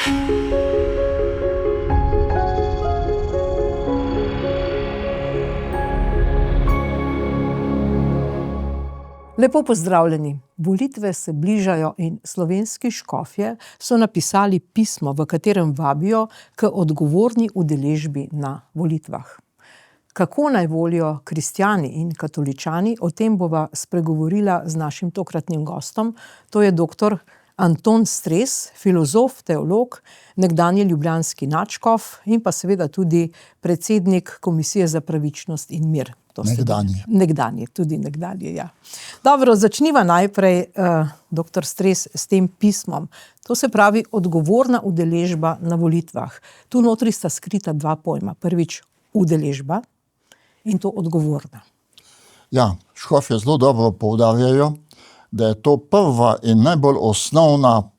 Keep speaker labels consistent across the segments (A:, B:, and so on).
A: Lepo pozdravljeni. Volitve se bližajo in slovenski škofje so napisali pismo, v katerem vabijo k odgovorni udeležbi na volitvah. Kako naj volijo kristjani in katoličani, o tem bova spregovorila z našim tokratnim gostom. To je dr. Anton Stres, filozof, teolog, nekdanji ljubljanski nadškof in pa seveda tudi predsednik Komisije za pravičnost in mir. Nekdanji, ja. Dobro, začniva najprej, dr. Stres, s tem pismom. To se pravi odgovorna udeležba na volitvah. Tu notri sta skrita dva pojma. Prvič udeležba in to odgovorna.
B: Ja, škofje zelo dobro poudarjajo, da je to prva in najbolj osnovna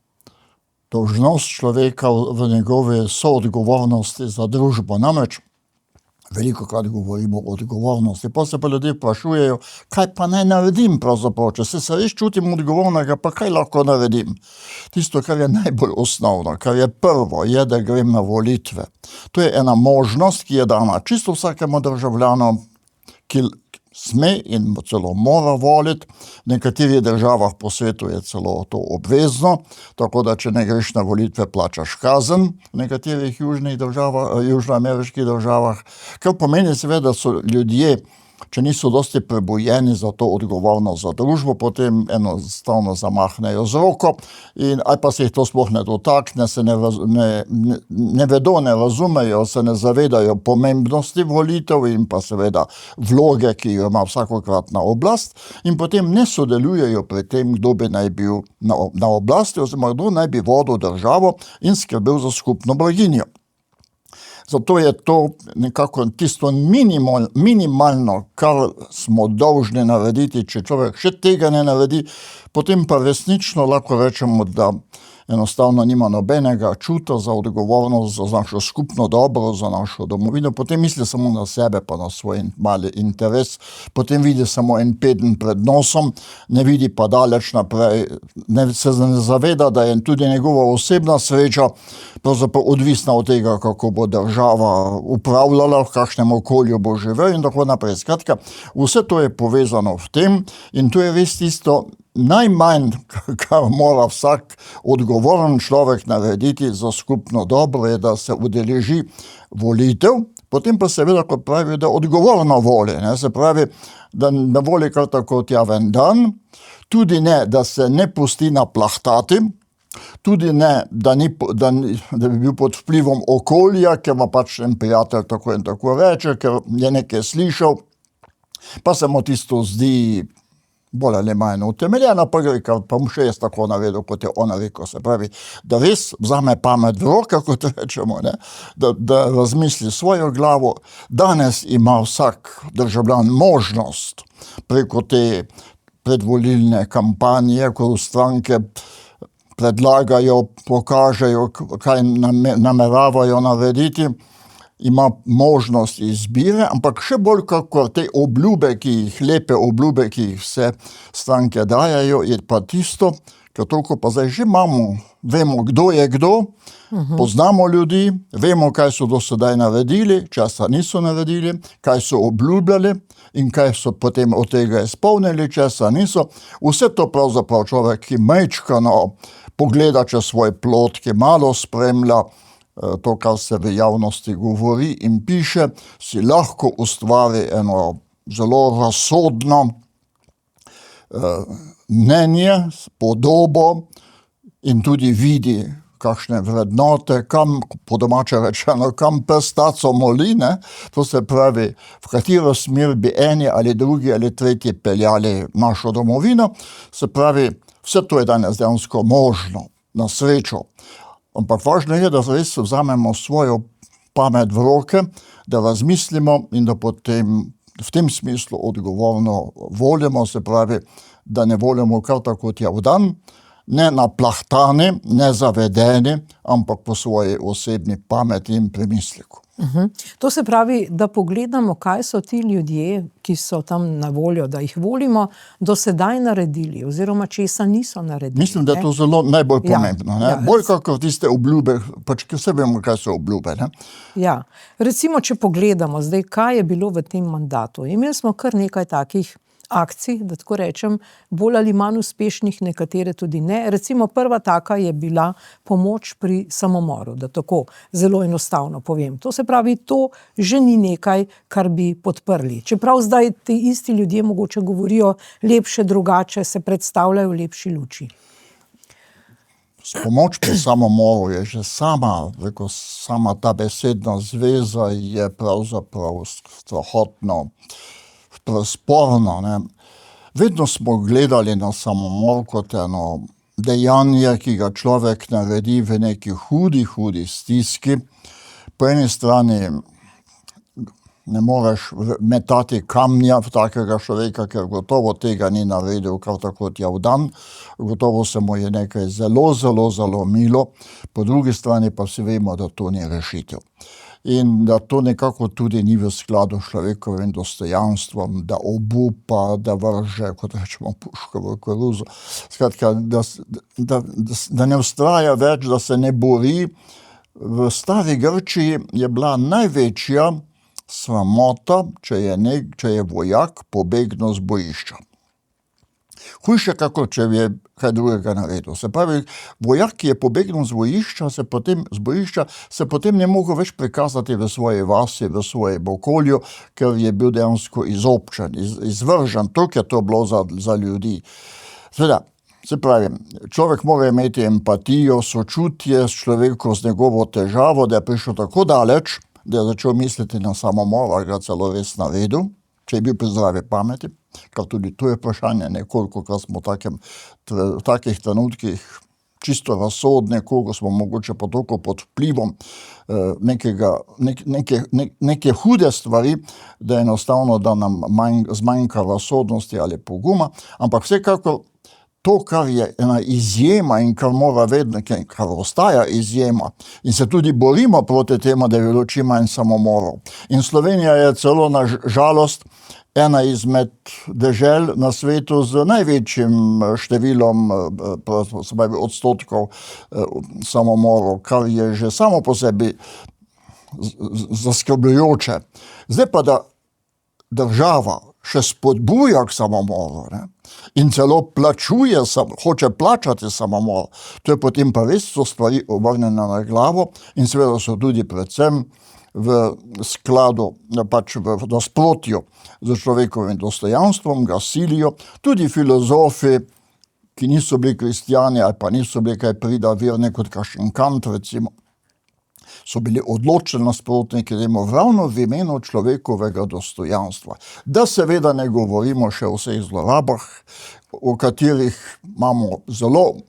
B: dolžnost človeka v njegove soodgovornosti za družbo. Namreč velikokrat govorimo o odgovornosti, pa se pa ljudje vprašujejo, kaj pa naj naredim pravzaprav, če se res čutim odgovornega, pa kaj lahko naredim. Tisto, kar je najbolj osnovno, kar je prvo, je, da grem na volitve. To je ena možnost, ki je dana čisto vsakemu državljanu, ki sme in celo mora voliti. V nekaterih državah po svetu je celo to obvezno, tako da če ne greš na volitve, plačaš kazen v nekaterih južnoameriških državah, kar pomeni seveda, da so ljudje, če niso dosti prebujeni za to odgovornost za družbo, potem enostavno zamahnejo z roko ali pa se jih to sploh ne dotakne, se ne vedo, ne razumejo, se ne zavedajo pomembnosti volitev in pa seveda vloge, ki jo ima vsakokratna oblast, in potem ne sodelujejo pri tem, kdo bi naj bil na oblasti oziroma kdo naj bi vodil državo in skrbel za skupno blaginjo. Zato je to nekako tisto minimalno, kar smo dolžni narediti. Če človek še tega ne naredi, potem pa resnično lahko rečemo, da enostavno nima nobenega čuta za odgovornost, za našo skupno dobro, za našo domovino. Potem misli samo na sebe, pa na svoj mali interes. Potem vidi samo en peden pred nosom, ne vidi pa daleč naprej, se ne zaveda, da je tudi njegova osebna sreča pravzaprav odvisna od tega, kako bo država upravljala, v kakšnem okolju bo živel in tako naprej. Skratka, vse to je povezano v tem in to je res tisto najmanj, kar mora vsak odgovoren človek narediti za skupno dobro, je, da se udeleži volitev, potem pa seveda, kot pravi, da odgovorno voli. Se pravi, da ne voli kar tako tjaven dan, tudi ne, da se ne pusti naplahtati, tudi ne, da bi bil pod vplivom okolja, ker ima pač en prijatelj tako in tako reče, ker je nekaj slišal, pa se mu tisto zdi bolj ali manj utemeljeno, pa mu še jaz tako navedel, kot je ona rekel. Se pravi, da res vzame pamet v roke, kot rečemo, da razmisli svojo glavo. Danes ima vsak državljan možnost preko te predvolilne kampanje, ko stranke predlagajo, pokažejo, kaj nameravajo narediti, ima možnost izbire, ampak še bolj kakor te obljube, lepe obljube, ki jih vse stranke dajajo, je pa tisto, ker toliko pa zdaj že imamo, vemo, kdo je kdo, poznamo ljudi, vemo, kaj so do sedaj naredili, česa niso naredili, kaj so obljubljali in kaj so potem od tega izpolnili, česa niso. Vse to pravzaprav človek, ki majčkano pogleda čez svoj plot, ki malo spremlja to, kar se v javnosti govori in piše, si lahko ustvari eno zelo razsodno mnenje, podobo in tudi vidi, kakšne vrednote, kam, po domače rečeno, kam pes taco moli, to se pravi, v katero smer bi eni ali drugi ali tretji peljali našo domovino. Se pravi, vse to je danes dejansko možno, na srečo. Ampak važno je, da res vzamemo svojo pamet v roke, da razmislimo in da potem v tem smislu odgovorno volimo, se pravi, da ne volimo kar tako tja v dan, ne naplahtani, ne zavedeni, ampak po svoji osebni pameti in premisliku.
A: To se pravi, da pogledamo, kaj so ti ljudje, ki so tam na voljo, da jih volimo, do sedaj naredili, oziroma česa niso naredili.
B: Mislim, da je to zelo najbolj pomembno.
A: Ja.
B: Bolj kakor tiste obljube, pač vse vemo, kaj so obljube. Ne?
A: Ja, recimo, če pogledamo zdaj, kaj je bilo v tem mandatu. Imeli smo kar nekaj takih akcij, da tako rečem, bolj ali manj uspešnih, nekatere tudi ne. Recimo prva taka je bila pomoč pri samomoru, da tako zelo enostavno povem. To se pravi, to že ni nekaj, kar bi podprli. Čeprav zdaj ti isti ljudje mogoče govorijo lepše, drugače, se predstavljajo v lepši luči.
B: Pomoč pri samomoru je že sama ta besedna zveza je pravzaprav strahotno sporno. Ne. Vedno smo gledali na samomor kot eno dejanje, ki ga človek naredi v neki hudi stiski. Po eni strani ne moreš metati kamnja v takega človeka, ker gotovo tega ni naredil kar tako tjav dan. Gotovo se mu je nekaj zelo milo. Po drugi strani pa vsi vemo, da to ni rešitev. In da to nekako tudi ni v skladu s človekovim dostojanstvom, da obupa, da vrže, kot rečemo, puško v koruzo. Skratka, da ne vztraja več, da se ne bori. V stari Grčiji je bila največja sramota, če je vojak pobegnil z bojišča. Hujše, kako če je kaj drugega naredil. Se pravi, vojak, ki je pobegnil z bojišča, se potem ne mogel več prikazati v svoji vasi, v svojem okolju, ker je bil dejansko izobčen, izvržen. Toliko je to bilo za ljudi. Seveda, se pravi, človek mora imeti empatijo, sočutje s človekom, z njegovo težavo, da je prišel tako daleč, da je začel misliti na samomor, ali ga celo res naredil, če je bil pri zdravi pameti. Kar tudi tu je vprašanje, nekoliko, kar smo v takih trenutkih čisto razsodni, koliko smo mogoče pa toliko pod vplivom neke hude stvari, da enostavno, da nam zmanjka razsodnosti ali poguma, ampak vsekakor to, kar je ena izjema in kar mora vedno, kar ostaja izjema, in se tudi borimo proti temu, da je bilo čim manj samomorov. In Slovenija je celo na žalost ena izmed dežel na svetu z največjim številom odstotkov samomorov, kar je že samo po sebi zaskrbljujoče. Zdaj pa, da država še spodbuja k samomoru, ne? In celo hoče plačati samomor, to je potem pa res so stvari obrnjene na glavo in seveda so tudi predvsem v skladu, pač v nasprotju z človekovim dostojanstvom, ga silijo. Tudi filozofi, ki niso bili kristjani ali pa niso bili kaj prida verni kot kakšen Kant, recimo, so bili odločeni nasprotniki temu ravno v imenu človekovega dostojanstva. Da seveda ne govorimo še o vseh zlorabah, o katerih imamo zelo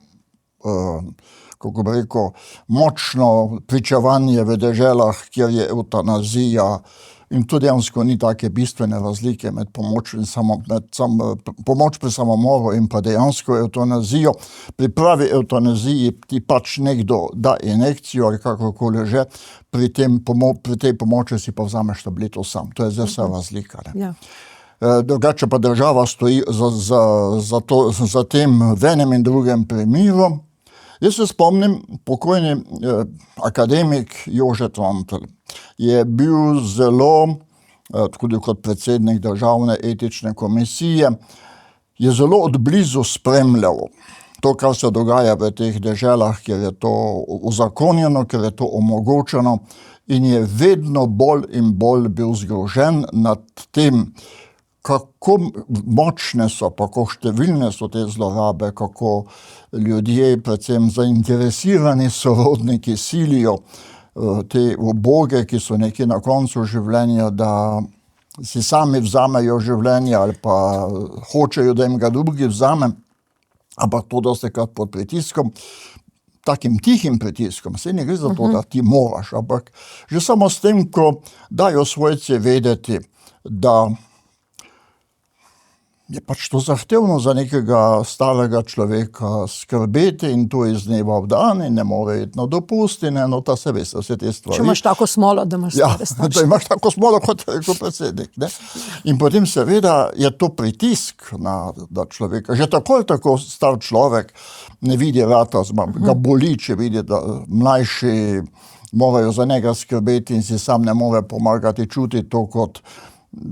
B: kako bi rekel, močno pričevanje v deželah, kjer je eutanazija in to dejansko ni take bistvene razlike med pomoč pri samomoru in pa dejansko eutanazijo. Pri pravi eutanaziji ti pač nekdo da injekcijo ali kakorkoli že, pri tej pomoči si pa vzameš tableto sam. To je zdaj vsa razlika. Ne? Ja. Drugače pa država stoji za tem v enem in drugem primeru. Jaz se spomnim, pokojni akademik Jože Trontelj je bil zelo, tudi kot predsednik državne etične komisije, je zelo odblizu spremljal to, kar se dogaja v teh deželah, kjer je to uzakonjeno, kjer je to omogočeno in je vedno bolj in bolj bil zgrožen nad tem, kako močne so, pa kako številne so te zlorabe, kako ljudje, predvsem zainteresirani sorodniki, silijo te uboge, ki so nekje na koncu življenja, da si sami vzamejo življenje ali pa hočejo, da jim ga drugi vzame, ampak to dostikrat pod pritiskom, takim tihim pritiskom, se ne gre za to, da ti moraš, ampak že samo s tem, ko dajo svojci vedeti, da je pač to zahtevno za nekega starega človeka skrbeti in to iz dneva v dan in ne more iti na dopust in ta se veste, vse te stvari.
A: Če imaš tako smolo, da imaš stare starše.
B: Da imaš tako smolo, kot je rekel predsednik. Ne? In potem seveda je to pritisk na človeka. Že tako ali tako star človek ne vidi vrata, ga boli, če vidi, da mlajši morajo za njega skrbeti in si sam ne more pomagati, čuti to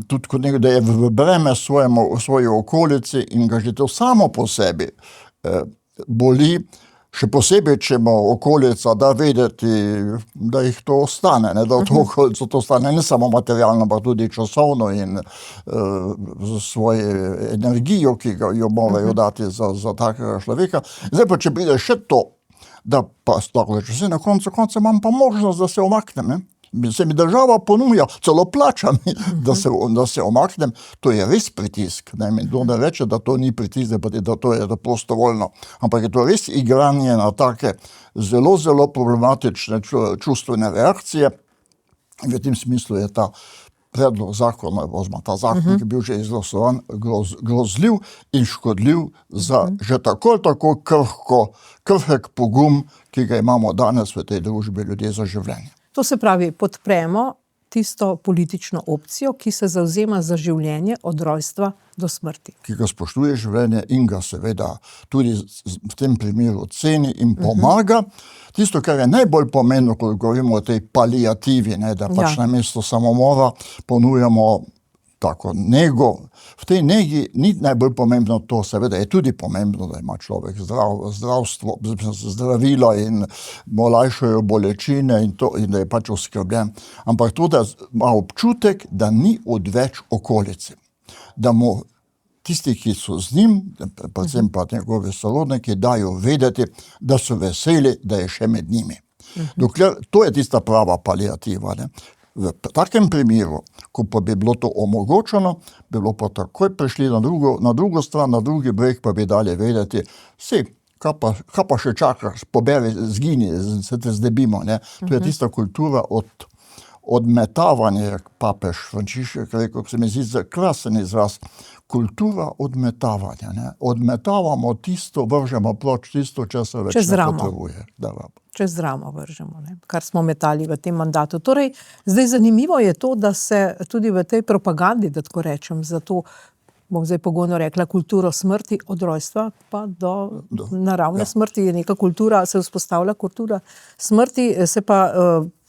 B: tudi kot nekdo, da je v breme svoji okolici in ga že to samo po sebi boli, še posebej, če ima okolica, da vedeti, da jih to ostane, ne, da to okolico to ostane, ne samo materialno, pa tudi časovno in svojo energijo, ki jo morajo dati za takega človeka. Zdaj pa, če pride še to, da pa tako reče, na koncu imam pa možnost, da se omaknem, ne? Se mi država ponuja, celo plača mi, da se omaknem, to je res pritisk. Ne reče, da to ni pritisk, da to je prostovoljno, ampak je to res igranje na take zelo, zelo problematične čustvene reakcije. V tem smislu je ta predlog zakona, oziroma ta zakon, ki je bil že izglasovan, grozljiv in škodljiv za že tako krhek pogum, ki ga imamo danes v tej družbi ljudje za življenje.
A: To se pravi, podpremo tisto politično opcijo, ki se zavzema za življenje od rojstva do smrti.
B: Ki ga spoštuje življenje in ga seveda tudi v tem primeru ceni in pomaga. Tisto, kar je najbolj pomembno, ko govorimo o tej paliativi, ne, da pač namesto samomora ponujamo tako nego. V tej negi ni najbolj pomembno to, seveda je tudi pomembno, da ima človek zdravstvo, zdravila in mu olajšajo bolečine in da je pač oskrbljen. Ampak to, da ima občutek, da ni odveč okolici. Da mu tisti, ki so z njim, predvsem pa njegovi sorodniki, dajo vedeti, da so veseli, da je še med njimi. Dokler, to je tista prava paliativa, ne. V takem primeru, ko pa bi bilo to omogočeno, bi bilo pa takoj prišli na drugo stran, na drugi breg, pa bi dali vedeti, kaj pa še čakaš, poberi, zgini, se te zdebimo, ne. To je tista kultura odmetavanja, jak papež Frančišek rekel, se mi zdi krasen izraz, kultura odmetavanja, ne. Odmetavamo tisto, vržemo proč tisto, česar več ne potrebuje.
A: Čez ramo vržemo, ne, kar smo metali v tem mandatu. Torej, zdaj zanimivo je to, da se tudi v tej propagandi, da tako rečem, zato bom zdaj pogojno rekla, kulturo smrti od rojstva pa do naravne smrti je neka kultura, se vzpostavlja kultura smrti, se pa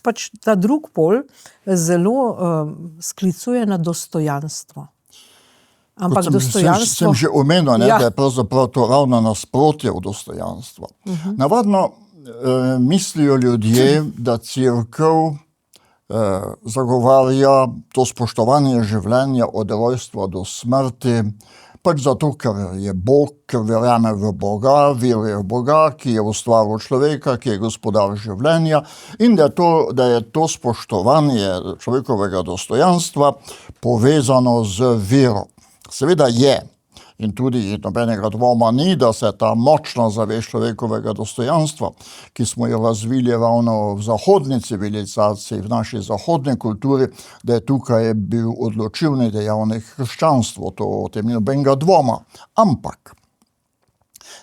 A: pač ta drug pol zelo sklicuje na dostojanstvo. Ampak dostojanstvo...
B: Sem že omenil, da je pravzaprav to ravno nasprotje od dostojanstva. Navadno mislijo ljudje, da cerkev zagovarja to spoštovanje življenja od rojstva do smrti, pač zato, ker je Bog, ker verjame v Boga, veruje v Boga, ki je ustvaril človeka, ki je gospodar življenja in da je to spoštovanje človekovega dostojanstva povezano z vero. Seveda je. In tudi nobenega dvoma ni, da se ta močna zavest človekovega dostojanstva, ki smo jo razvili ravno v zahodni civilizaciji, v naši zahodni kulturi, da je tukaj bil odločilni dejavnik krščanstvo, to o tem ni nobenega dvoma. Ampak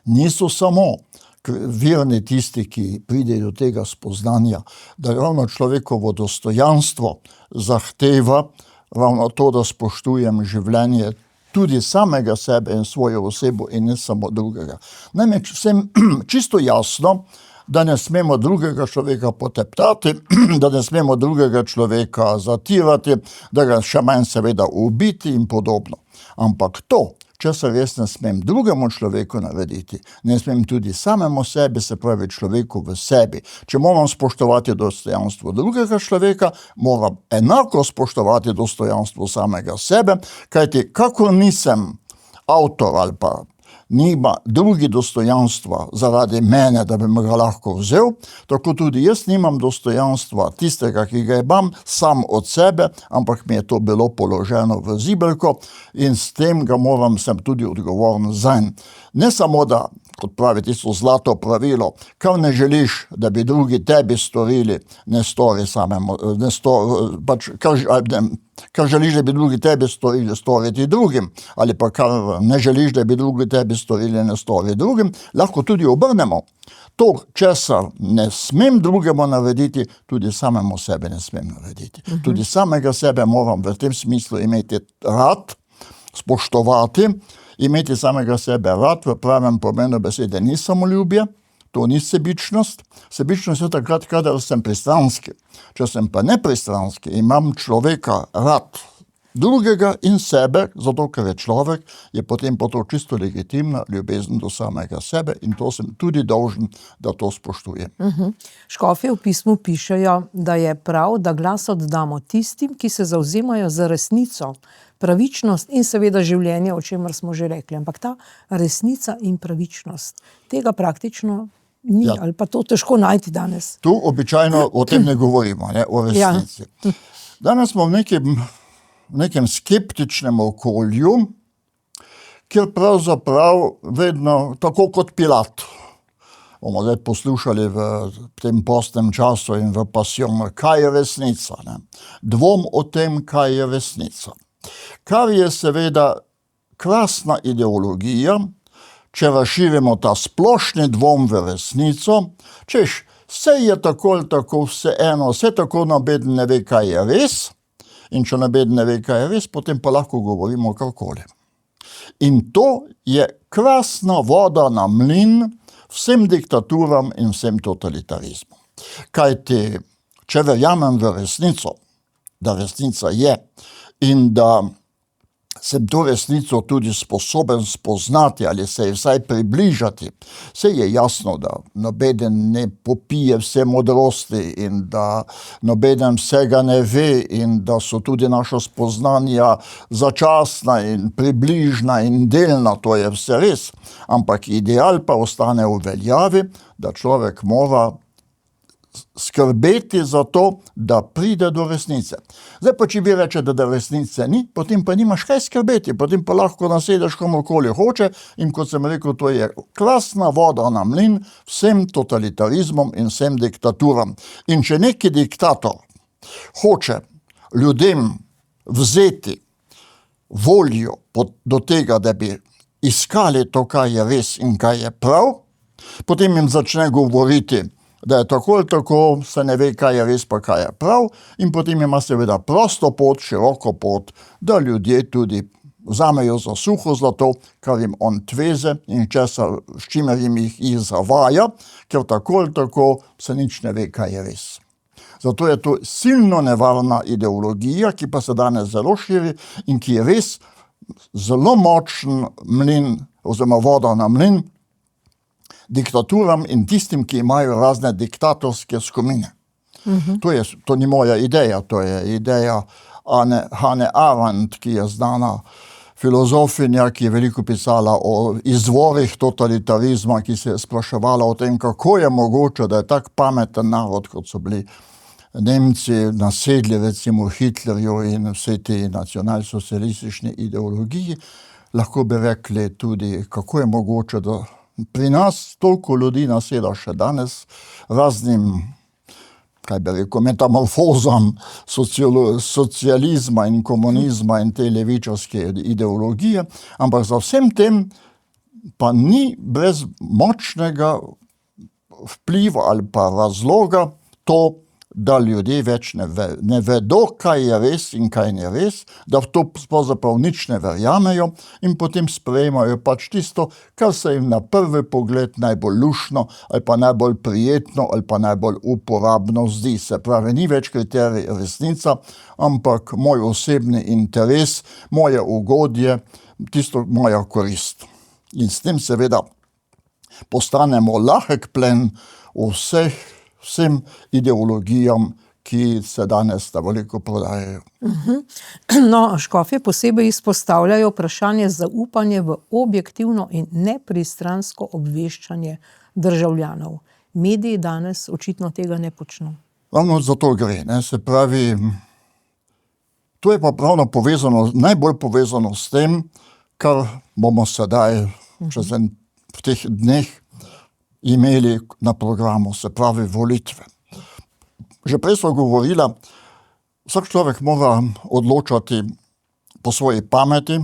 B: niso samo verni tisti, ki pridejo do tega spoznanja, da ravno človekovo dostojanstvo zahteva ravno to, da spoštujem življenje tudi samega sebe in svojo osebo in ne samo drugega. Namreč vsem čisto jasno, da ne smemo drugega človeka poteptati, da ne smemo drugega človeka zatirati, da ga še manj seveda ubiti in podobno. Ampak to, česar jaz ne smem drugemu človeku narediti, ne smem tudi samemu sebi, se pravi človeku v sebi. Če moram spoštovati dostojanstvo drugega človeka, moram enako spoštovati dostojanstvo samega sebe, kajti kako nisem avtor ali pa nima drugi dostojanstva zaradi mene, da bi me ga lahko vzel, tako tudi jaz nimam dostojanstva tistega, ki ga imam sam od sebe, ampak mi je to bilo položeno v zibelko in s tem ga sem tudi odgovoren zanj. Ne samo, da kot pravi tisto zlato pravilo, kar ne želiš, da bi drugi tebi storili, ne stori samemu, kar želiš, da bi drugi tebi storili, storiti drugim, ali pa kar ne želiš, da bi drugi tebi storili, ne stori drugim, lahko tudi obrnemo. To, česar ne smem drugemu narediti, tudi samemu sebe ne smem narediti. Tudi samega sebe moram v tem smislu imeti rad, spoštovati, imeti samega sebe rad, v pravem pomenu besede ni samoljubje, to ni sebičnost. Sebičnost je takrat, kadar sem pristranski. Če sem pa nepristranski, imam človeka rad, drugega in sebe, zato ker je človek, je potem pa to čisto legitimna ljubezen do samega sebe in to sem tudi dolžen, da to spoštujem.
A: Škofje v pismu pišejo, da je prav, da glas oddamo tistim, ki se zavzemajo za resnico, pravičnost in seveda življenje, o čemer smo že rekli. Ampak ta resnica in pravičnost, tega praktično ni, ali pa to težko najti danes.
B: Tu običajno o tem ne govorimo, ne, o resnici. Danes smo v nekem skeptičnem okolju, kjer pravzaprav vedno, tako kot Pilat, bomo zdaj poslušali v tem postnem času in v pasijonu, kaj je resnica, ne? Dvom o tem, kaj je resnica. Kar je seveda krasna ideologija, če razširimo ta splošni dvom v resnico, češ, vse je tako ali tako vseeno, vse tako nobeden ne ve, kaj je res, in če nobeden ne ve, kaj je res, potem pa lahko govorimo karkoli. In to je krasna voda na mlin vsem diktaturam in vsem totalitarizmom. Kajti, če verjamem v resnico, da resnica je in da sem to resnico tudi sposoben spoznati ali se je vsaj približati, se je jasno, da nobeden ne popije vse modrosti in da nobeden vsega ne ve in da so tudi naša spoznanja začasna in približna in delna, to je vse res, ampak ideal pa ostane v veljavi, da človek mora skrbeti za to, da pride do resnice. Zdaj pa, če vi rečete, da resnice ni, potem pa nimaš kaj skrbeti, potem pa lahko nasedeš komorkoli hoče in kot sem rekel, to je krasna voda na mlin vsem totalitarizmom in vsem diktaturam. In če neki diktator hoče ljudem vzeti voljo do tega, da bi iskali to, kaj je res in kaj je prav, potem jim začne govoriti, da je tako ali tako, se ne ve, kaj je res pa kaj je prav, in potem ima seveda prosto pot, široko pot, da ljudje tudi vzamejo za suho zlato, kar jim on tveze in s čimer jih zavaja, ker tako ali tako se nič ne ve, kaj je res. Zato je to silno nevarna ideologija, ki pa se danes zelo širi in ki je res zelo močen mlin, oziroma voda na mlin, diktaturam in tistim, ki imajo razne diktatorske skomine. To ni moja ideja, to je ideja Hannah Arendt, ki je znana filozofinja, ki je veliko pisala o izvorih totalitarizma, ki se je spraševala o tem, kako je mogoče, da je tak pameten narod, kot so bili Nemci, nasedli recimo Hitlerju in vse te nacionalsocialistične ideologiji, lahko bi rekli tudi, kako je mogoče, da pri nas toliko ljudi naseda še danes raznim, kaj bi rekel, metamorfozam socializma in komunizma in te levičarske ideologije, ampak za vsem tem pa ni brez močnega vpliva ali pa razloga to, da ljudje več ne vedo, kaj je res in kaj ni res, da v to pravzaprav nič ne verjamejo in potem sprejemajo pač tisto, kar se jim na prvi pogled najbolj luštno ali pa najbolj prijetno ali pa najbolj uporabno zdi. Se pravi, ni več kriterij resnica, ampak moj osebni interes, moje ugodje, tisto moja korist. In s tem seveda postanemo lahek plen vsem ideologijam, ki se danes ta veliko prodajajo.
A: No, škofje posebej izpostavljajo vprašanje zaupanja v objektivno in nepristransko obveščanje državljanov. Mediji danes očitno tega ne počnejo.
B: Ravno za to gre, ne, se pravi, to je pa pravno povezano, najbolj povezano s tem, kar bomo sedaj čez v teh dneh imeli na programu, se pravi volitve. Že prej so govorila, vsak človek mora odločati po svoji pameti,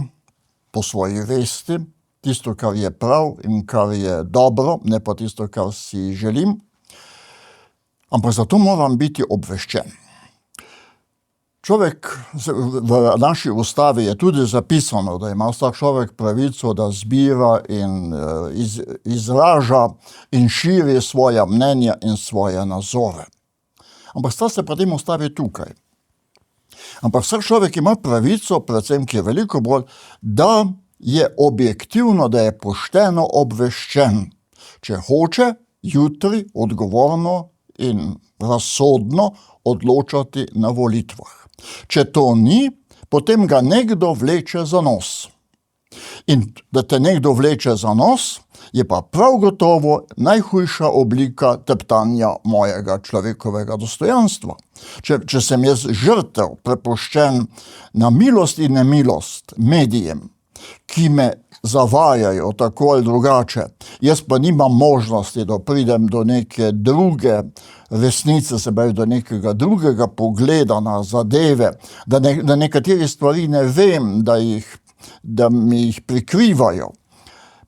B: po svoji vesti, tisto, kar je prav in kar je dobro, ne pa tisto, kar si želim. Ampak zato moram biti obveščen. Človek, v naši ustavi je tudi zapisano, da ima vsak človek pravico, da zbira in izraža in širi svoja mnenja in svoje nazore. Ampak sta se pri tem ustavi tukaj. Ampak vsak človek ima pravico, predvsem, ki je veliko bolj, da je objektivno, da je pošteno obveščen, če hoče jutri odgovorno in razsodno odločati na volitvah. Če to ni, potem ga nekdo vleče za nos. In da te nekdo vleče za nos, je pa prav gotovo najhujša oblika teptanja mojega človekovega dostojanstva. Če sem jaz žrtev, prepuščen na milost in nemilost medijem, ki me zavajajo tako ali drugače, jaz pa nimam možnosti, da pridem do neke druge resnice, se pravi do nekega drugega pogleda na zadeve, da nekateri stvari ne vem, da mi jih prikrivajo.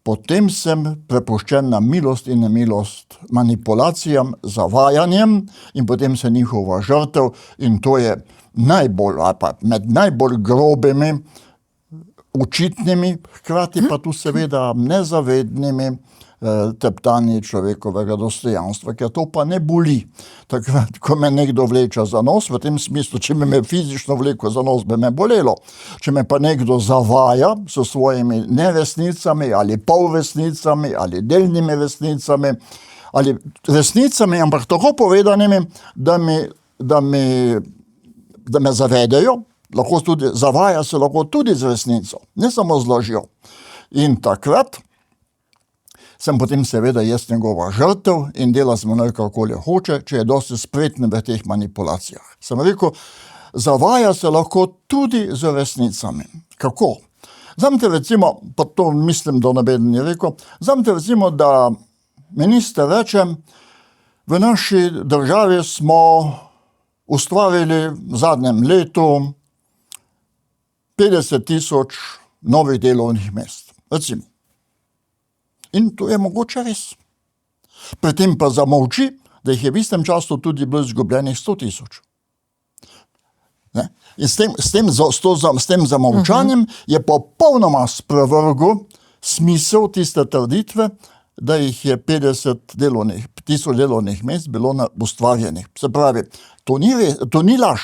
B: Potem sem prepuščen na milost in nemilost manipulacijam, zavajanjem in potem se njihova žrtev in to je med najbolj grobimi, očitnimi, hkrati pa tu seveda nezavednimi teptanji človekovega dostojanstva, ker to pa ne boli. Takrat, ko me nekdo vleče za nos, v tem smislu, če me fizično vleko za nos, bi me bolelo. Če me pa nekdo zavaja s svojimi neresnicami ali polresnicami ali delnimi resnicami ali resnicami, ampak tako povedanimi, da me zavedajo, lahko tudi zavaja se lahko tudi z resnico, ne samo z lažjo. In takrat sem potem seveda jaz njegova žrtev in dela z menoj kakoli hoče, če je dosti spreten v teh manipulacijah. Sem rekel, zavaja se lahko tudi z resnicami. Kako? Zamte recimo, pa to mislim, da nobeden je rekel, zamte recimo, da minister reče, v naši državi smo ustvarili v zadnjem letu 50,000 novih delovnih mest, recimo. In to je mogoče res. Pri tem pa zamolči, da jih je v istem času tudi bilo izgubljenih 100,000. In s tem zamolčanjem je popolnoma sprevrgel smisel tiste trditve, da jih je 50,000 delovnih mest bilo ustvarjenih. Se pravi, to ni laž.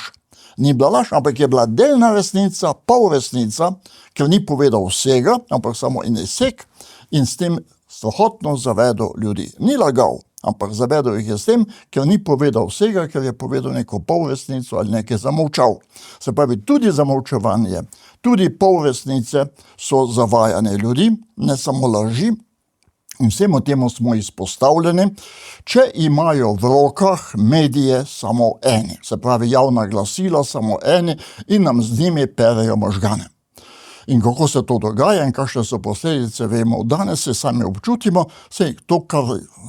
B: Ni bila laž, ampak je bila delna resnica, polresnica, ker ni povedal vsega, ampak samo en izsek in s tem strahotno zavedel ljudi. Ni lagal, ampak zavedel jih je s tem, ker ni povedal vsega, ker je povedal neko polresnico ali nekaj zamolčal. Se pravi, tudi zamolčevanje, tudi polresnice so zavajanje ljudi, ne samo laži. In vsemu temu smo izpostavljeni, če imajo v rokah medije samo eni, se pravi javna glasila samo eni in nam z njimi perejo možgane. In kako se to dogaja in kakšne so posledice, vemo danes, se sami občutimo, to, kar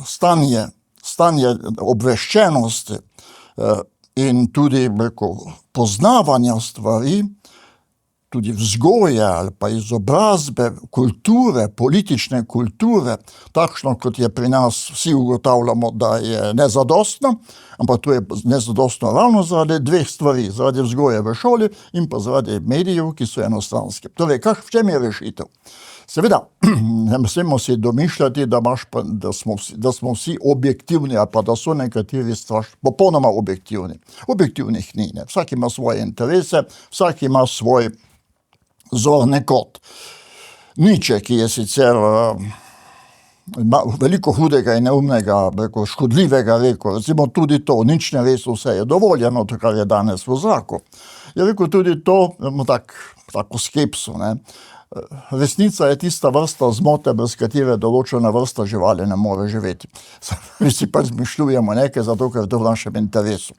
B: stanje obveščenosti in tudi poznavanja stvari, tudi vzgoje ali pa izobrazbe, kulture, politične kulture, takšno, kot je pri nas, vsi ugotavljamo, da je nezadostno, ampak to je nezadostno ravno zaradi dveh stvari, zaradi vzgoje v šoli in pa zaradi medijev, ki so enostranski. Torej, v čem je rešitev? Seveda, ne smemo si domišljati, da smo vsi objektivni ali pa da so nekateri popolnoma objektivni. Objektivnih ni, ne. Vsak ima svoje interese, vsak ima svoj zorni kot. Nietzsche, ki je sicer veliko hudega in neumnega, škodljivega rekel, recimo tudi to, nič ne res, vse je dovoljeno, to, kar je danes v zraku. Je rekel tudi to, tako skepso, ne. Resnica je tista vrsta zmote, brez katere določena vrsta živali ne more živeti. Mi si pa izmišljujemo nekaj, zato ker je to v našem interesu.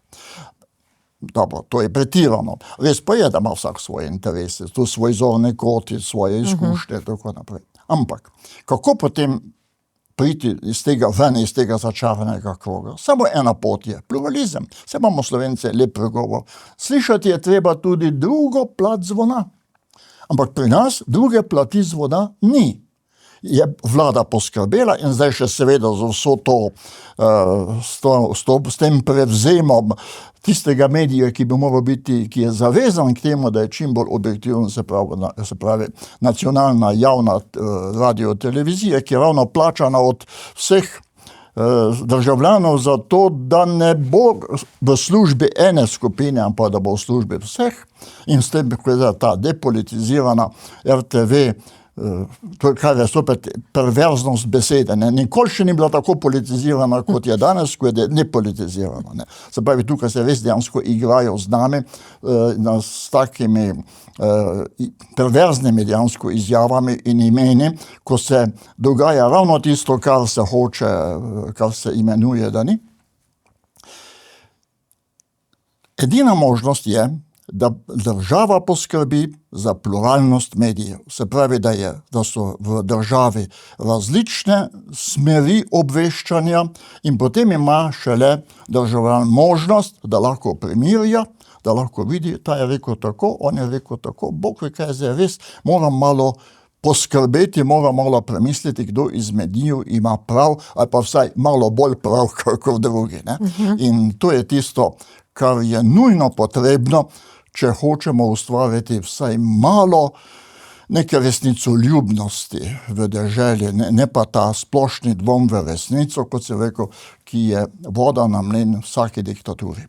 B: Dobro, to je pretirano. Res pa je, da ima vsak svoje interese, tu svoj zorni kot, svoje izkušnje, tako naprej. Ampak, kako potem priti iz tega začaranega kroga. Samo ena pot je, pluralizem. Saj imamo Slovenci lep pregovor. Slišati je treba tudi drugo plat zvona. Ampak pri nas druge plati zvona ni. Je vlada poskrbela in zdaj še seveda za vso to, s tem prevzemom tistega medija, ki bi moral biti, ki je zavezan k temu, da je čim bolj objektiven, se pravi nacionalna javna radiotelevizija, ki je ravno plačana od vseh državljanov za to, da ne bo v službi ene skupine, ampak da bo v službi vseh, in s tem, ko je ta depolitizirana RTV, to je kar je spet perverznost besede. Nikoli še ni bila tako politizirana, kot je danes, ko je nepolitizirana. Ne. Se pravi, tukaj se res dejansko igrajo z nami, s takimi perverznimi dejansko izjavami in imeni, ko se dogaja ravno tisto, kar se hoče, kar se imenuje, da ni. Edina možnost je, da država poskrbi za pluralnost medijev. Se pravi, da so v državi različne smeri obveščanja in potem ima šele državljan možnost, da lahko primerja, da lahko vidi, ta je rekel tako, on je rekel tako, Bog ve, kaj zdaj res, moram malo poskrbeti, moram malo premisliti, kdo izmed njiju ima prav, ali pa vsaj malo bolj prav, kot drugi. Ne? In to je tisto, kar je nujno potrebno, če hočemo ustvariti vsaj malo neke resnicoljubnosti v deželi, ne pa ta splošni dvom v resnico, kot se rekel, ki je voda na mlin vsaki diktaturi.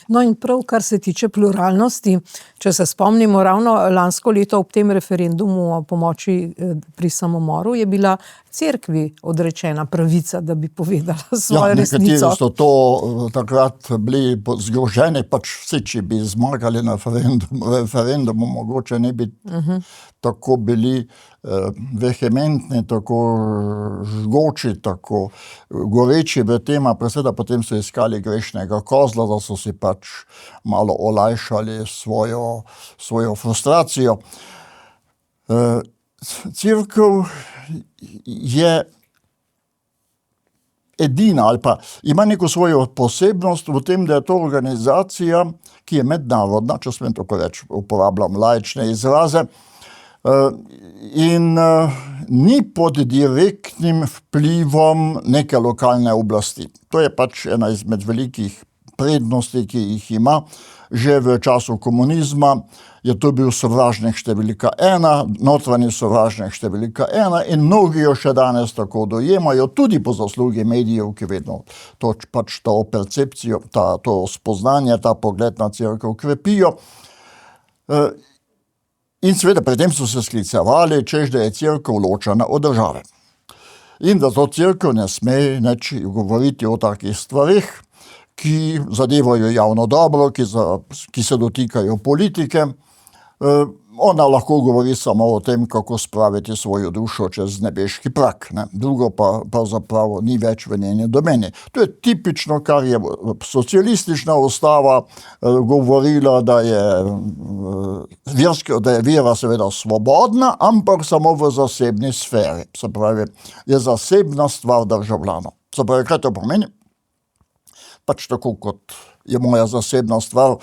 A: No in prav, kar se tiče pluralnosti, če se spomnimo, ravno lansko leto ob tem referendumu o pomoči pri samomoru je bila cerkvi odrečena pravica, da bi povedala svojo resnico.
B: Nekateri so to takrat bili zgroženi, pač vsi, če bi zmagali na referendumu, mogoče ne bi tako bili vehementni, tako žgoči, tako goreči v tem, a preseda potem so iskali grešnega kozla, da so si pač malo olajšali svojo frustracijo. Cerkev je edina ali pa ima neko svojo posebnost v tem, da je to organizacija, ki je mednarodna, če smem tako reči, uporabljam laične izraze, in ni pod direktnim vplivom neke lokalne oblasti. To je pač ena izmed velikih prednosti, ki jih ima. Že v času komunizma je to bil sovražnik številka 1, notranji sovražnik številka 1 in mnogi jo še danes tako dojemajo, tudi po zaslugi medijev, ki vedno to pač to percepcijo, to spoznanje, ta pogled na cerkev krepijo. In seveda pri tem so se sklicevali, češ da je cerkev ločena od države. In da to cerkev ne sme nič govoriti o takih stvarih, ki zadevajo javno dobro, ki se dotikajo politike. Ona lahko govori samo o tem, kako spraviti svojo dušo čez nebeški prak. Ne? Drugo pa pravzaprav ni več v njeni domeni. To je tipično, kar je socialistična ustava govorila, da je vera seveda svobodna, ampak samo v zasebni sferi. Se pravi, je zasebna stvar državljanov. Se pravi, kaj to pomeni? Pač tako kot je moja zasebna stvar,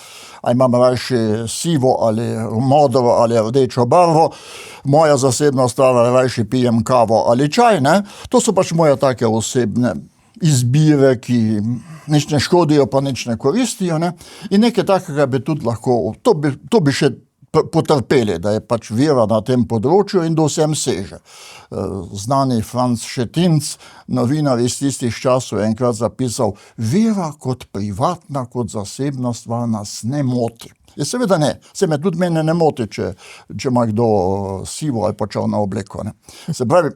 B: a imam rajši sivo ali modro ali rdečo barvo, moja zasebna stvar, rajši pijem kavo ali čaj, ne? To so pač moje take osebne izbire, ki nič ne škodijo, pa nič ne koristijo, ne? In nekaj takega bi tudi lahko, to bi še potrpeli, da je pač vera na tem področju in do vsem seže. Znani Franc Šetinc, novinar iz tistih časov, je enkrat zapisal, vera kot privatna, kot zasebna stvar nas ne moti. Je seveda ne, se me tudi mene ne moti, če ima kdo sivo ali pa črno obleko. Ne. Se pravi,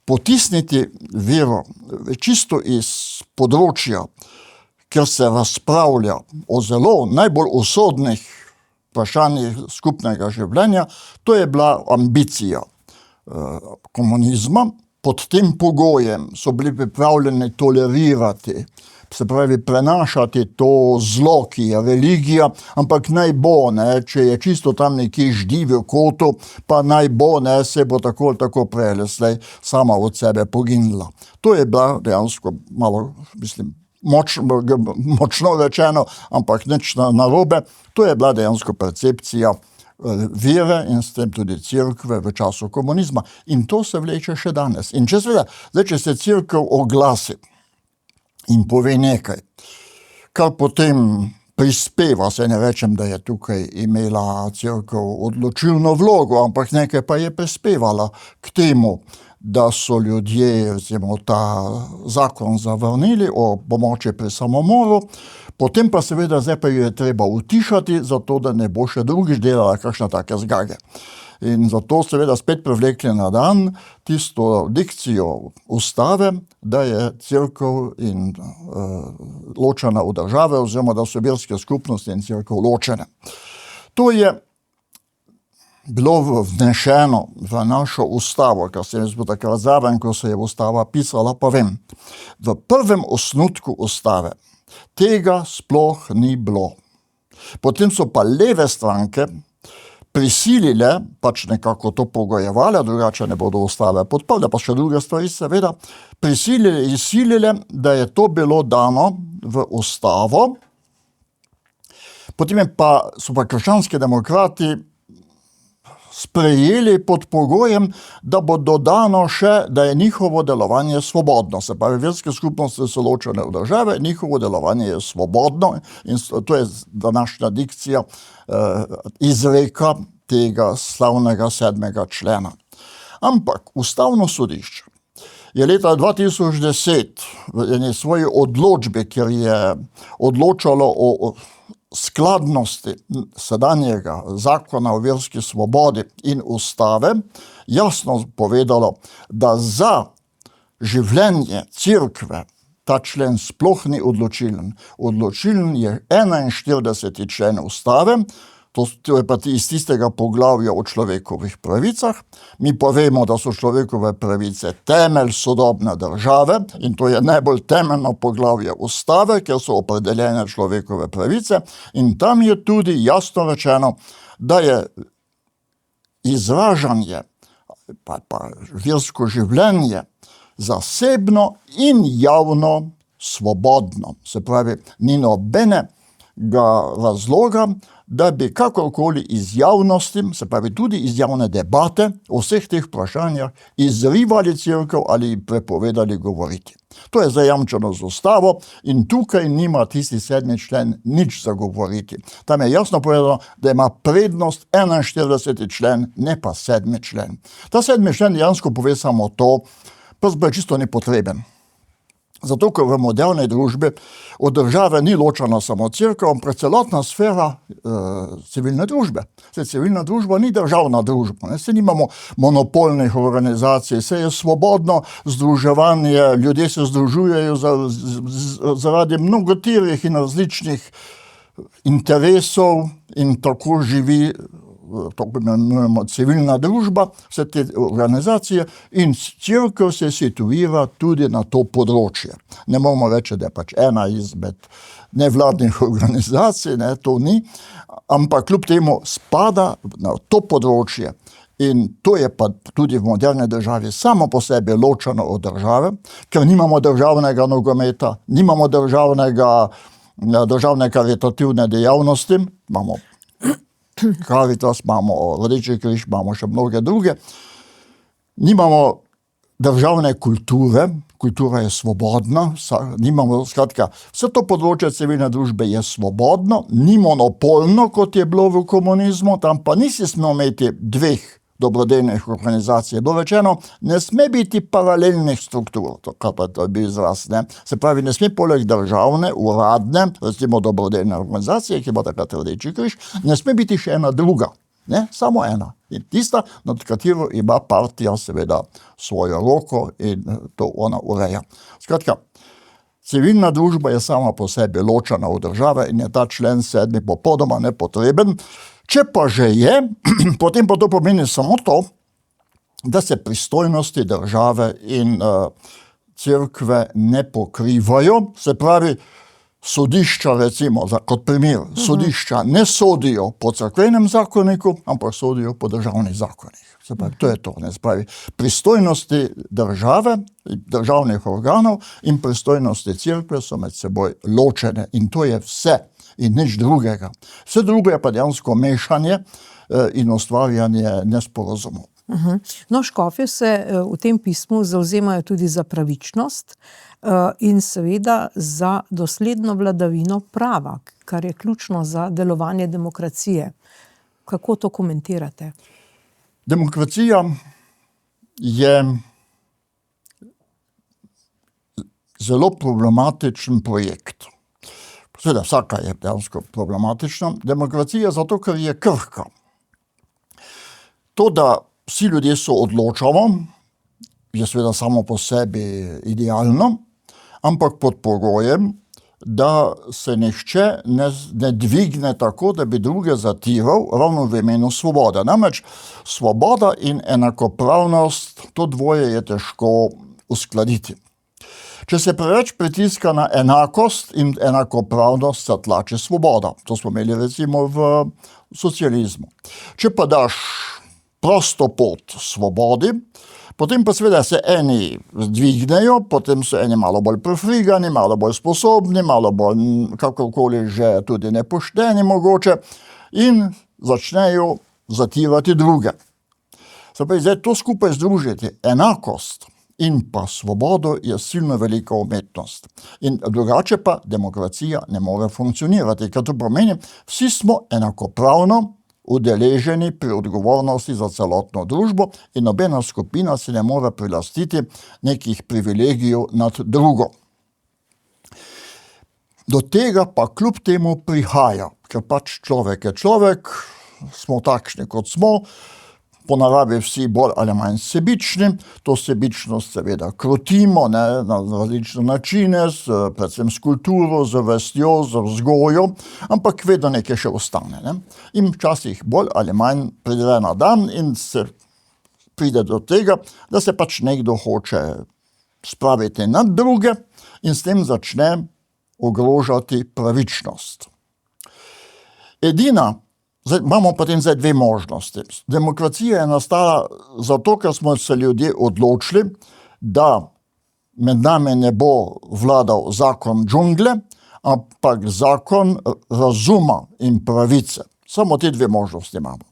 B: potisniti vero čisto iz področja, kjer se razpravlja o zelo najbolj usodnih vprašanjih skupnega življenja, to je bila ambicija komunizma. Pod tem pogojem so bili pripravljeni tolerirati se pravi prenašati to zlo, ki je religija, ampak naj bo, ne, če je čisto tam nekje ždi v kotu, pa naj bo, ne, se bo tako ali tako prej ali slej sama od sebe poginila. To je bila dejansko malo, mislim, močno rečeno, ampak nič narobe. To je bila dejansko percepcija vere in s tem tudi cerkve v času komunizma. In to se vleče še danes. In če se cerkev oglasi in pove nekaj, kar potem prispeva, se ne rečem, da je tukaj imela cerkev odločilno vlogo, ampak nekaj pa je prispevala k temu, da so ljudje, recimo, ta zakon zavrnili o pomoči pri samomoru, potem pa seveda zdaj pa jo je treba utišati, zato da ne bo še drugič delala kakšne take zgage. In zato seveda spet privlekli na dan tisto dikcijo ustave, da je cerkev in ločena od države, oziroma da so verske skupnosti in cerkev ločene. To je bilo vnešeno v našo ustavo, kar se je takrat zraven, ko se je ustava pisala, pa vem. V prvem osnutku ustave tega sploh ni bilo. Potem so pa leve stranke prisilile, pač nekako to pogojevale, drugače ne bodo ustave podprle, pa še druge stvari seveda, izsilile, da je to bilo dano v ustavo. Potem so pa krščanski demokrati sprejeli pod pogojem, da bo dodano še, da je njihovo delovanje svobodno. Se pravi, verske skupnosti so ločene od države, njihovo delovanje je svobodno in to je današnja dikcija izreka tega slavnega 7. člena. Ampak Ustavno sodišče je leta 2010 v eni svoji odločbi, kjer je odločalo o skladnosti sedanjega zakona o verski svobodi in ustave, jasno povedalo, da za življenje cerkve ta člen sploh ni odločilen. Odločilen je 41. člen ustave, to je pa iz tistega poglavja o človekovih pravicah. Mi pa vemo, da so človekove pravice temelj sodobne države in to je najbolj temeljno poglavje ustave, ker so opredeljene človekove pravice in tam je tudi jasno rečeno, da je izražanje pa versko življenje zasebno in javno svobodno. Se pravi, ni nobenega razloga, da bi kakorkoli iz javnosti, se pravi tudi iz javne debate o vseh teh vprašanjah izrivali cerkev ali prepovedali govoriti. To je zajamčeno z ustavo in tukaj nima tisti 7. člen nič za govoriti. Tam je jasno povedano, da ima prednost 41. člen, ne pa 7. člen. Ta 7. člen dejansko pove samo to, pa čisto nepotreben. Zato, ker v moderni družbi od države ni ločena samo cerkev, ampak celotna sfera civilne družbe. Civilna družba ni državna družba, se nimamo monopolnih organizacij, se je svobodno združevanje, ljudje se združujejo zaradi mnogoterih in različnih interesov in tako živi tako imenujemo civilna družba, vse te organizacije in cerkev se situira tudi na to področje. Ne moramo reči, da je pač ena izmed nevladnih organizacij, ne, to ni, ampak kljub temu spada na to področje in to je pa tudi v moderni državi samo po sebi ločeno od države, ker nimamo državnega nogometa, nimamo državne karitativne dejavnosti, imamo Caritas, imamo Rdeči križ, imamo še mnoge druge. Nimamo državne kulture, kultura je svobodna, skratka, vse to področje civilne družbe je svobodno, ni monopolno, kot je bilo v komunizmu, tam pa nisi smel imeti dveh dobrodelnih organizacij. Bilo rečeno, ne sme biti paralelnih struktur, kar pa to bi izraz, ne. Se pravi, ne sme poleg državne, uradne, recimo dobrodelne organizacije, ki bo takrat Rdeči križ, ne sme biti še ena druga, ne, samo ena. In tista, nad katero ima partija seveda svojo roko in to ona ureja. Skratka, civilna družba je sama po sebi ločena od države in je ta člen 7. popolnoma nepotreben. Če pa že je, potem pa to pomeni samo to, da se pristojnosti države in cerkve ne pokrivajo, se pravi, sodišča recimo, kot primer, sodišča ne sodijo po cerkvenem zakoniku, ampak sodijo po državnih zakonih. Se pravi, to je to, ne, se pravi, pristojnosti države, državnih organov in pristojnosti cerkve so med seboj ločene in to je vse in nič drugega. Vse drugo je pa dejansko mešanje in ustvarjanje nesporazumov.
A: No, škofje se v tem pismu zavzemajo tudi za pravičnost in seveda za dosledno vladavino prava, kar je ključno za delovanje demokracije. Kako to komentirate?
B: Demokracija je zelo problematičen projekt. Seveda, vsaka je dejansko problematična. Demokracija zato, ker je krhka. To, da vsi ljudje se odločamo, je seveda samo po sebi idealno, ampak pod pogojem, da se nihče ne dvigne tako, da bi druge zatiral ravno v imenu svobode. Namreč svoboda in enakopravnost, to dvoje je težko uskladiti. Če se preveč pritiska na enakost in enakopravnost, se tlači svoboda. To smo imeli recimo v socializmu. Če pa daš prosto pot svobodi, potem pa seveda se eni dvignejo, potem so eni malo bolj prefrigani, malo bolj sposobni, malo bolj kakorkoli že tudi nepošteni mogoče in začnejo zatirati druge. Se pravi, zdaj to skupaj združiti, enakost in pa svobodo je silno velika umetnost. In drugače pa demokracija ne more funkcionirati, ker to pomeni, vsi smo enakopravno udeleženi pri odgovornosti za celotno družbo in nobena skupina se ne more prilastiti nekih privilegijev nad drugo. Do tega pa kljub temu prihaja, ker pač človek je človek, smo takšni kot smo, po naravi vsi bolj ali manj sebični, to sebičnost seveda krotimo na različne načine, predvsem s kulturo, z vestjo, z vzgojo, ampak vedno nekaj še ostane. Ne? In včasih bolj ali manj pride na dan in se pride do tega, da se pač nekdo hoče spraviti nad druge in s tem začne ogrožati pravičnost. Imamo potem zdaj dve možnosti. Demokracija je nastala zato, ker smo se ljudje odločili, da med nami ne bo vladal zakon džungle, ampak zakon razuma in pravice. Samo te dve možnosti imamo.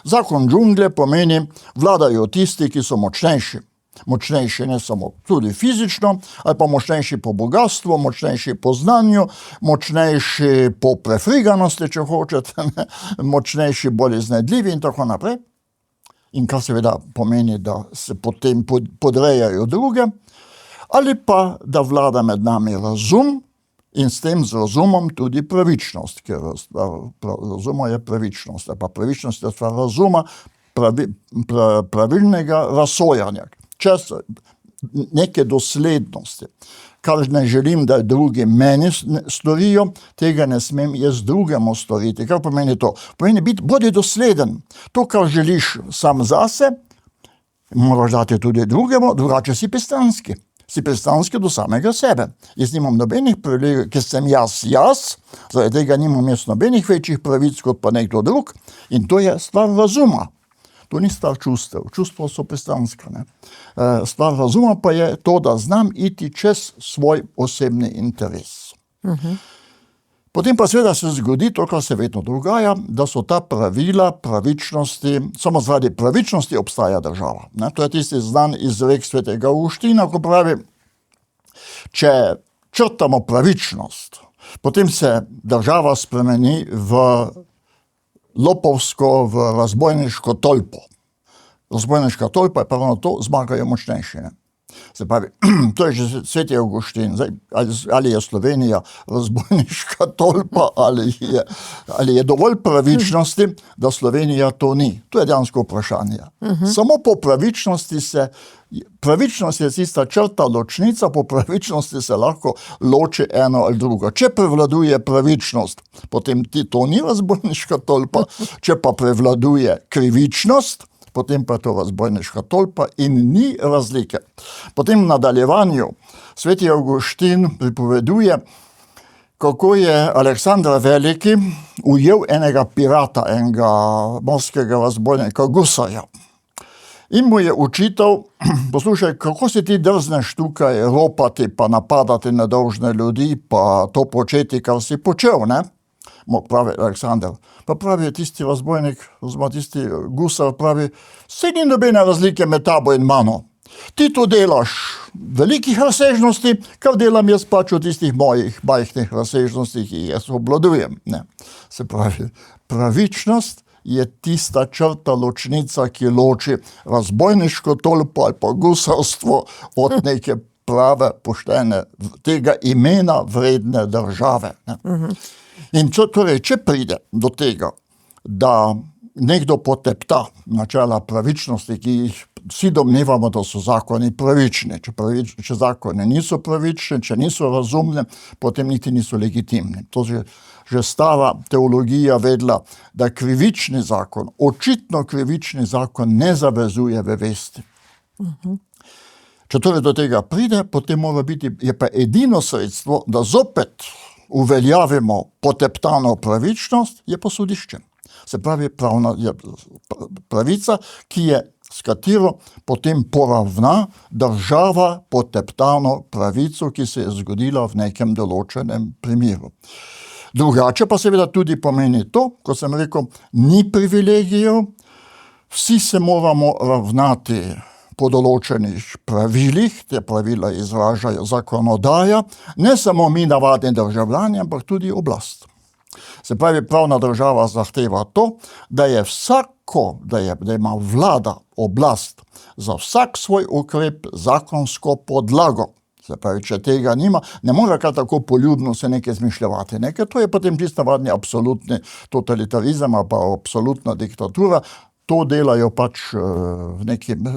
B: Zakon džungle pomeni, vladajo tisti, ki so močnejši. Močnejši ne samo tudi fizično, ali pa močnejši po bogatstvu, močnejši po znanju, močnejši po prefriganosti, če hočete, ne? Močnejši, bolj iznajdljivi in tako naprej. In kar seveda pomeni, da se potem podrejajo druge, ali pa da vlada med nami razum in s tem z razumom tudi pravičnost, ker razuma je pravičnost, pa pravičnost je stvar razuma, pravilnega razsojanja. Čas neke doslednosti. Kar ne želim, da drugi meni storijo, tega ne smem jaz drugemu storiti. Kar pomeni to? Pomeni bodi dosleden. To, kar želiš sam zase, moraš dati tudi drugemu, drugače si pristranski. Si pristranski do samega sebe. Jaz nimam nobenih privilegijev, ker sem jaz, zaradi tega nimam jaz nobenih večjih pravic kot pa nekdo drug in to je stvar razuma. To ni stvar čustev. Čustva so pristranska. Stvar razuma pa je to, da znam iti čez svoj osebni interes. Potem pa seveda se zgodi to, kar se vedno dogaja, da so ta pravila pravičnosti, samo zaradi pravičnosti obstaja država. To je tisti znan izrek svetega Avguština, ko pravi, če črtamo pravičnost, potem se država spremeni v lopovsko, v razbojniško tolpo. Razbojniška tolpa je pravno to, zmagajo močnejši. Se pravi, to je že sveti Avguštin. Ali je Slovenija razbojniška tolpa, ali je dovolj pravičnosti, da Slovenija to ni. To je dejansko vprašanje. Samo po pravičnosti pravičnost je tista črta ločnica, po pravičnosti se lahko loči eno ali drugo. Če prevladuje pravičnost, potem to ni razbojniška tolpa, če pa prevladuje krivičnost, potem pa je to razbojniška tolpa in ni razlike. Potem v nadaljevanju sveti Avguštin pripoveduje, kako je Aleksandar Veliki ujel enega pirata, enega morskega razbojnika Gusarja. In mu je učital, poslušaj, kako si ti drzneš tukaj ropati pa napadati nedolžne ljudi, pa to početi, kar si počel, ne? Pravi Aleksandar. Pa pravi tisti razbojnik, oziroma tisti Gusar, pravi, saj ni nobene razlike med tabo in mano. Ti to delaš velikih razsežnosti, kar delam jaz pač v tistih mojih majhnih razsežnostih, ki jaz obvladujem, ne? Se pravi, pravičnost je tista črta ločnica, ki loči razbojniško tolpo ali pa gusarstvo od neke prave, poštene, tega imena vredne države. Ne? In torej, če pride do tega, da nekdo potepta načela pravičnosti, ki jih vsi domnevamo, da so zakoni pravični. Če zakoni niso pravični, če niso razumni, potem niti niso legitimni. To že stara teologija vedela, da krivični zakon, očitno krivični zakon ne zavezuje v vesti. Če torej do tega pride, potem mora biti, je pa edino sredstvo, da zopet uveljavimo poteptano pravičnost, je pa sodišče. Se pravi, pravica, ki je, s katero potem poravna država poteptano pravico, ki se je zgodila v nekem določenem primeru. Drugače pa seveda tudi pomeni to, kot sem rekel, ni privilegijev, vsi se moramo ravnati po določenih pravilih, te pravila izražajo zakonodaja, ne samo mi navadni državljani, ampak tudi oblast. Se pravi, pravna država zahteva to, da je da ima vlada, oblast za vsak svoj ukrep zakonsko podlago. Se pravi, če tega nima, ne more kar tako poljubno se nekaj izmišljati. Ker to je potem čisto navadni absolutni totalitarizem ali pa absolutna diktatura. To delajo pač v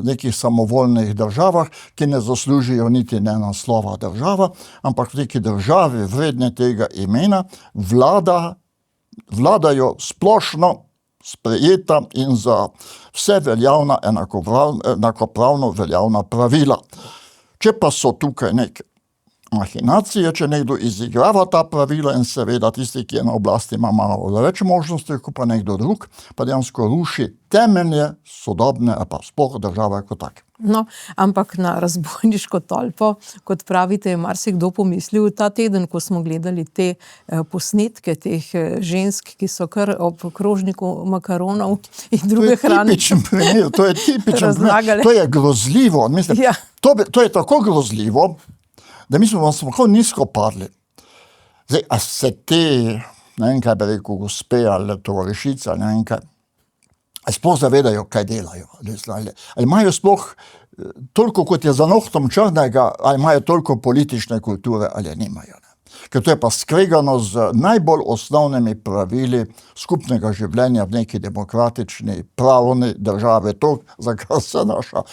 B: nekih samovoljnih državah, ki ne zaslužijo niti ne naslova država, ampak v neki državi vredne tega imena vladajo splošno sprejeta in za vse veljavna, enakopravno veljavna pravila. Če pa so tukaj neke mahinacije, če nekdo izigrava ta pravila in seveda tisti, ki je na oblasti, ima malo več možnosti, kot pa nekdo drug, pa dejansko ruši temelje sodobne, pa sploh države kot take.
A: No, ampak na razbojniško tolpo, kot pravite, je marsikdo pomislil ta teden, ko smo gledali te posnetke teh žensk, ki so kar ob krožniku makaronov in druge hrane.
B: To je tipičen primer, to je grozljivo. Mislim,
A: ja.
B: To je tako grozljivo, da mi smo tako nizko padli. Zdaj, a se te, ne vem kaj bi rekel, gospe ali tovarišice, ne vem kaj, sploh zavedajo, kaj delajo. Ali imajo sploh toliko, kot je za nohtom črnega, ali imajo toliko politične kulture, ali nimajo. Ne? Ker to je pa skregano z najbolj osnovnimi pravili skupnega življenja v neki demokratični, pravni državi. To, za kar se naša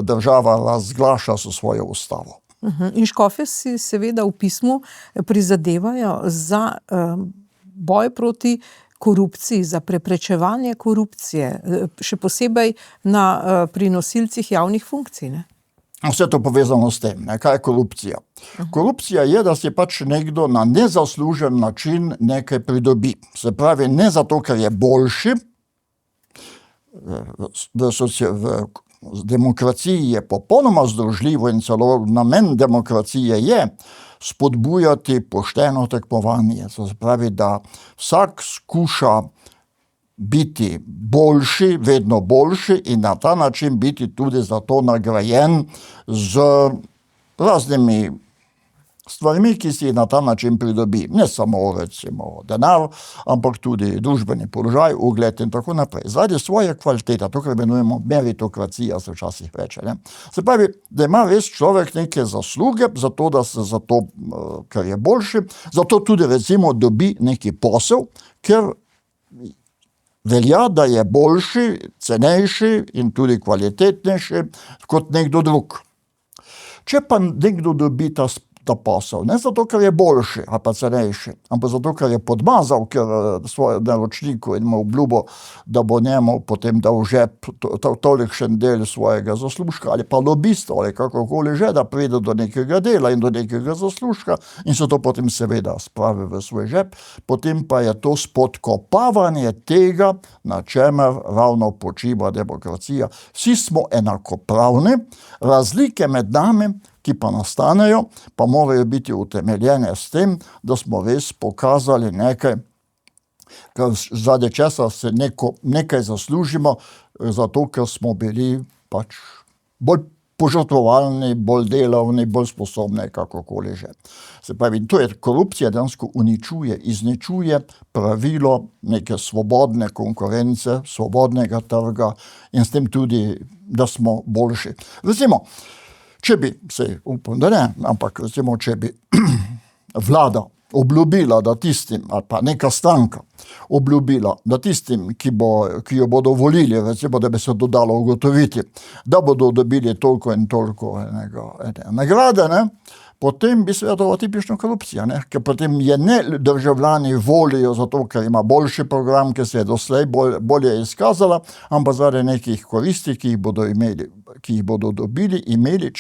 B: država razglaša s svojo ustavo.
A: In škofje si seveda v pismu prizadevajo za boj proti korupciji, za preprečevanje korupcije, še posebej pri nosilcih javnih funkcij, ne?
B: Vse to povezano s tem, ne? Kaj je korupcija? Korupcija je, da si pač nekdo na nezaslužen način nekaj pridobi. Se pravi, ne zato, ker je boljši, v demokraciji je popolnoma združljivo in celo namen demokracije je spodbujati pošteno tekmovanje. To se pravi, da vsak skuša biti boljši, vedno boljši in na ta način biti tudi za to nagrajen z raznimi stvarmi, ki si na ta način pridobi. Ne samo recimo denar, ampak tudi družbeni položaj, ugled in tako naprej. Zaradi svoje kvalitete, to, kar imenujemo meritokracija, se včasih reče. Ne? Se pravi, da ima res človek neke zasluge, zato da se zato, ker je boljši, zato tudi recimo dobi neki posel, ker velja, da je boljši, cenejši in tudi kvalitetnejši kot nekdo drug. Če pa nekdo dobi ta posel. Ne zato, ker je boljši ali pa cenejši, ampak zato, ker je podmazal svoje naročniku in mu obljubo, da bo njemu potem dal v žep tolikšen del svojega zaslužka ali pa lobisto ali kakorkoli že, da pride do nekega dela in do nekega zaslužka in se to potem seveda spravi v svoj žep. Potem pa je to spodkopavanje tega, na čemer ravno počiva demokracija. Vsi smo enakopravni, razlike med nami, ki pa nastanejo, pa morajo biti utemeljene s tem, da smo res pokazali nekaj, zaradi česa se nekaj zaslužimo, zato ker smo bili pač bolj požrtvovalni, bolj delavni, bolj sposobni, kakorkoli že. Se pravi, to je korupcija, dejansko uničuje, izničuje pravilo neke svobodne konkurence, svobodnega trga in s tem tudi, da smo boljši. Recimo, če bi, upam, da ne, ampak recimo, če bi vlada obljubila, da tistim, ali pa neka stranka obljubila, da tistim, ki jo bodo volili, recimo, da bi se dodalo ugotoviti, da bodo dobili toliko in toliko nagrade, ne, potem bi seveda to tipična korupcija, ne, ker potem je ne državljani volijo zato, ker ima boljši program, ki se je doslej bolje izkazala, ampak zaradi nekih koristi, ki jih bodo dobili,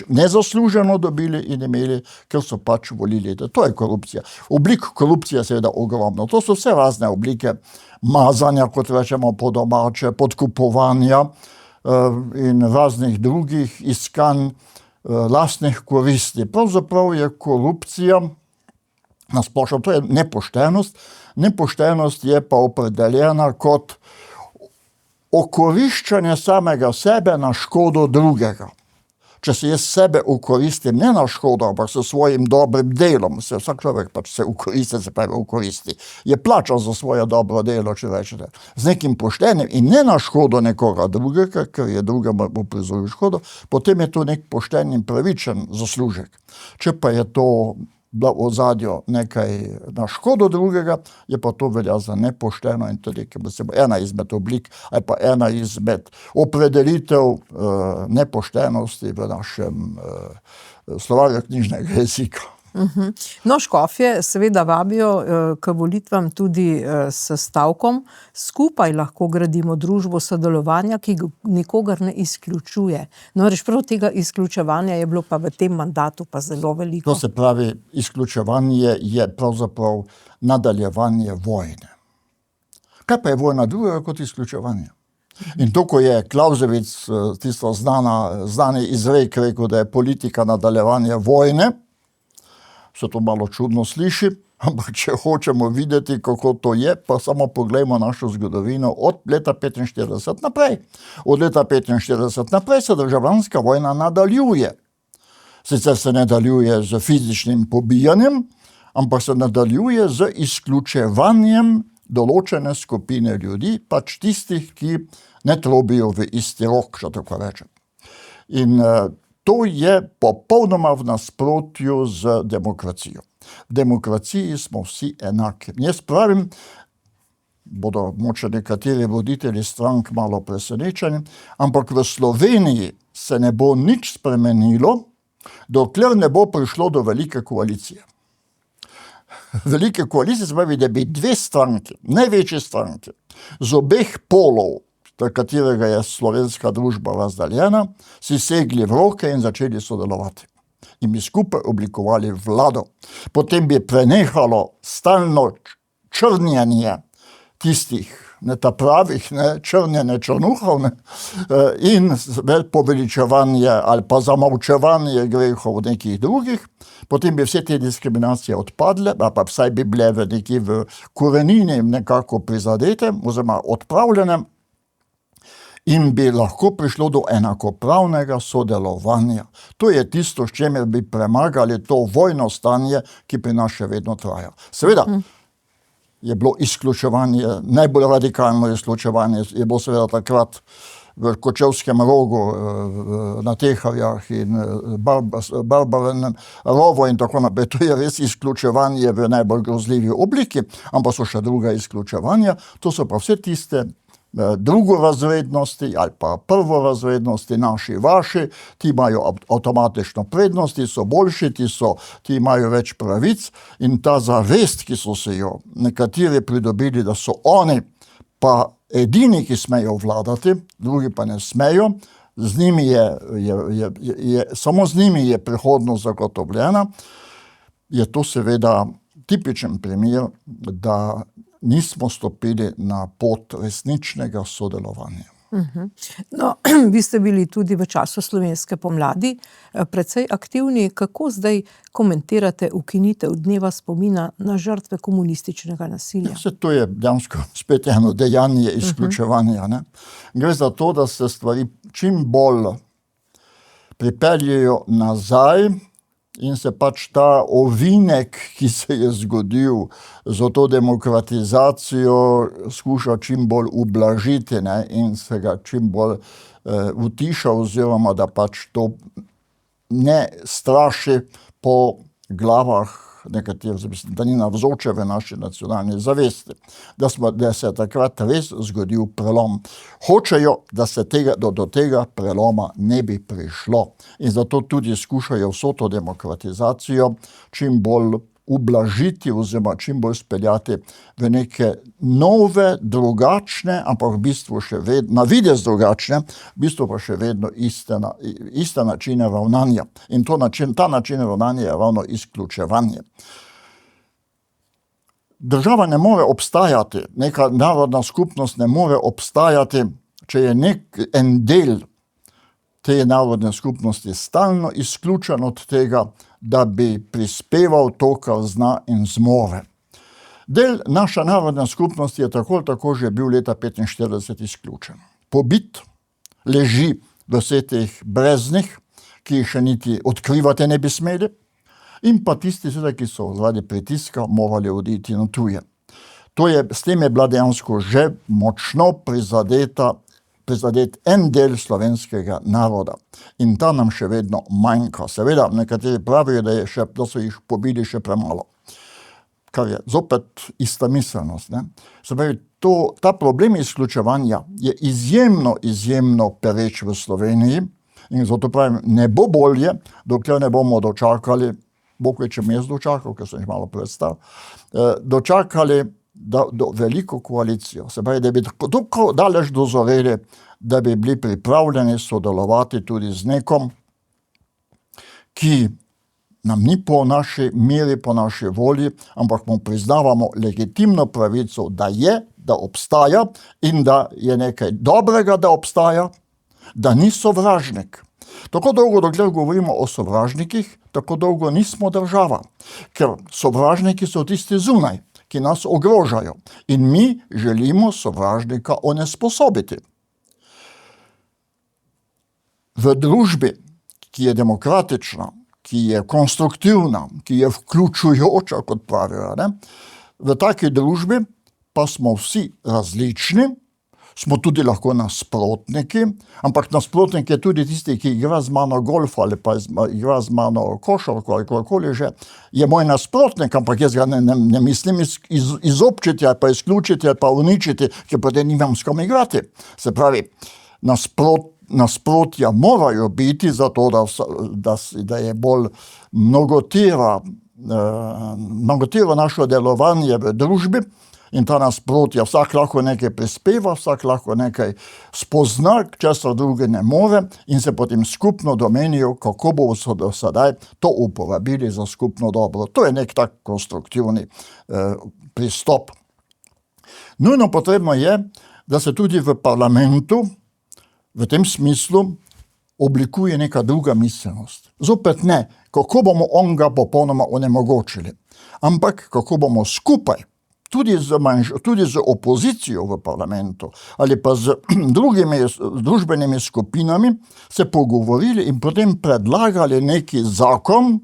B: nezasluženo dobili in imeli, ker so pač volili. To je korupcija. Oblik korupcije je seveda ogromno. To so vse razne oblike mazanja, kot rečemo po domače, podkupovanja in raznih drugih iskanj lastnih koristi. Pravzaprav je korupcija na splošno, to je nepoštenost. Nepoštenost je pa opredeljena kot okoriščanje samega sebe na škodo drugega. Če se jaz sebe okoristim ne na škodo, ampak s svojim dobrim delom, vsak človek pač se okoristi, se pravi okoristi, je plačal za svoje dobro delo, če rečete, z nekim poštenim in ne na škodo nekoga drugega, ker je drugemu uprizoril škodo, potem je to nek pošten in pravičen zaslužek. Če pa je to v ozadju nekaj na škodo drugega, je pa to velja za nepošteno in tudi ena izmed oblik ali pa ena izmed opredelitev nepoštenosti v našem slovarju knjižnega jezika.
A: No, škofje seveda vabijo k volitvam tudi s stavkom. Skupaj lahko gradimo družbo sodelovanja, ki nikogar ne izključuje. No, reč prav tega izključevanja je bilo pa v tem mandatu pa zelo veliko.
B: To se pravi, izključevanje je pravzaprav nadaljevanje vojne. Kaj pa je vojna drugega kot izključevanje? In to, ko je Clausewitz, tisto znani izrek, rekel, da je politika nadaljevanje vojne, se to malo čudno sliši, ampak če hočemo videti, kako to je, pa samo poglejmo našo zgodovino od leta 1945 naprej. Od leta 1945 naprej se državljanska vojna nadaljuje. Sicer se nadaljuje z fizičnim pobijanjem, ampak se nadaljuje z izključevanjem določene skupine ljudi, pač tistih, ki ne trobijo v isti rok, če tako rečem. In to je popolnoma v nasprotju z demokracijo. V demokraciji smo vsi enaki. Jaz pravim, bodo moče nekateri voditelji strank malo presenečeni, ampak v Sloveniji se ne bo nič spremenilo, dokler ne bo prišlo do velike koalicije. Velike koalicije se pravi, da bi dve stranki, največje stranke, z obeh polov, katerega je slovenska družba razdaljena, si segli v roke in začeli sodelovati. In bi skupaj oblikovali vlado. Potem bi prenehalo stalno črnjenje tistih, ne ta pravih, ne črnjenje črnuhov, ne, in poveličevanje ali pa zamolčevanje grehov nekih drugih. Potem bi vse te diskriminacije odpadle, pa vsaj bi bile v korenini nekako prizadete oziroma odpravljene, in bi lahko prišlo do enakopravnega sodelovanja. To je tisto, s čemer bi premagali to vojno stanje, ki pri nas še vedno traja. Seveda je bilo izključevanje, najbolj radikalno izključevanje je bilo seveda takrat v Kočevskem rogu, na Teharjah in Barbarenem rovu in tako naprej. To je res izključevanje v najbolj grozljivi obliki, ampak so še druga izključevanja. To so pa vse tiste drugorazrednosti ali pa prvorazrednosti, naši, vaši, ti imajo avtomatično prednosti, so boljši, ti imajo več pravic in ta zavest, ki so se jo nekateri pridobili, da so oni pa edini, ki smejo vladati, drugi pa ne smejo, z njimi samo z njimi je prihodnost zagotovljena, je to seveda tipičen primer, da nismo stopili na pot resničnega sodelovanja.
A: No, vi ste bili tudi v času slovenske pomladi precej aktivni. Kako zdaj komentirate ukinitev dneva spomina na žrtve komunističnega nasilja?
B: To je dejansko spet eno dejanje izključevanja. Ne? Gre za to, da se stvari čim bolj pripeljejo nazaj in se pač ta ovinek, ki se je zgodil za to demokratizacijo, skuša čim bolj ublažiti, ne, in se ga čim bolj utiša, oziroma da pač to ne straši po glavah nekaterih, da ni navzoče v naši nacionalni zavesti, da se takrat res zgodil prelom. Hočejo, da se do tega preloma ne bi prišlo in zato tudi skušajo vso to demokratizacijo čim bolj ublažiti oziroma čim bolj speljati v neke nove, drugačne, ampak v bistvu še vedno, na videz drugačne, v bistvu pa še vedno iste načine ravnanja. In ta način ravnanja je ravno izključevanje. Država ne more obstajati, neka narodna skupnost ne more obstajati, če je en del te narodne skupnosti stalno izključen od tega, da bi prispeval to, kar zna in zmore. Del naše narodne skupnosti je tako že bil leta 1945 izključen. Pobit, leži v vseh teh breznih, ki jih še niti odkrivati ne bi smeli, in pa tisti, ki so zaradi pritiska morali oditi na tuje. S tem je bila dejansko že močno prizadet en del slovenskega naroda. In ta nam še vedno manjka. Seveda, nekateri pravijo, da so jih pobili še premalo. Kar je zopet ista miselnost. Ne? Se pravi, ta problem izključevanja je izjemno pereč v Sloveniji in zato pravim, ne bo bolje, dokler ne bomo dočakali, Bog ve, če me jaz dočakal, ker sem jih malo predstav, dočakali do veliko koalicijo. Se pravi, da bi tako daleč dozoreli, da bi bili pripravljeni sodelovati tudi z nekom, ki nam ni po naši meri, po naši volji, ampak mu priznavamo legitimno pravico, da obstaja in da je nekaj dobrega, da obstaja, da ni sovražnik. Tako dolgo, dokler govorimo o sovražnikih, tako dolgo nismo država, ker sovražniki so tisti zunaj, ki nas ogrožajo. In mi želimo sovražnika onesposobiti. V družbi, ki je demokratična, ki je konstruktivna, ki je vključujoča, kot pravijo, ne? V taki družbi pa smo vsi različni, smo tudi lahko nasprotniki, ampak nasprotnik je tudi tisti, ki igra z mano golf ali pa igra z mano košarko ali kakoli že, je moj nasprotnik, ampak jaz ga ne mislim izobčiti ali pa izključiti ali pa uničiti, ker potem nimam s kom igrati. Se pravi, nasprotja morajo biti zato, da je bolj mnogotero naše delovanje v družbi. In ta nasprotja, vsak lahko nekaj prispeva, vsak lahko nekaj spozna, česar drugi ne more, in se potem skupno domenijo, kako bomo do sedaj to uporabili za skupno dobro. To je nek tak konstruktivni pristop. Nujno potrebno je, da se tudi v parlamentu v tem smislu oblikuje neka druga miselnost. Zopet ne, kako bomo onga popolnoma onemogočili, ampak kako bomo skupaj, tudi z opozicijo v parlamentu ali pa z drugimi družbenimi skupinami se pogovorili in potem predlagali neki zakon,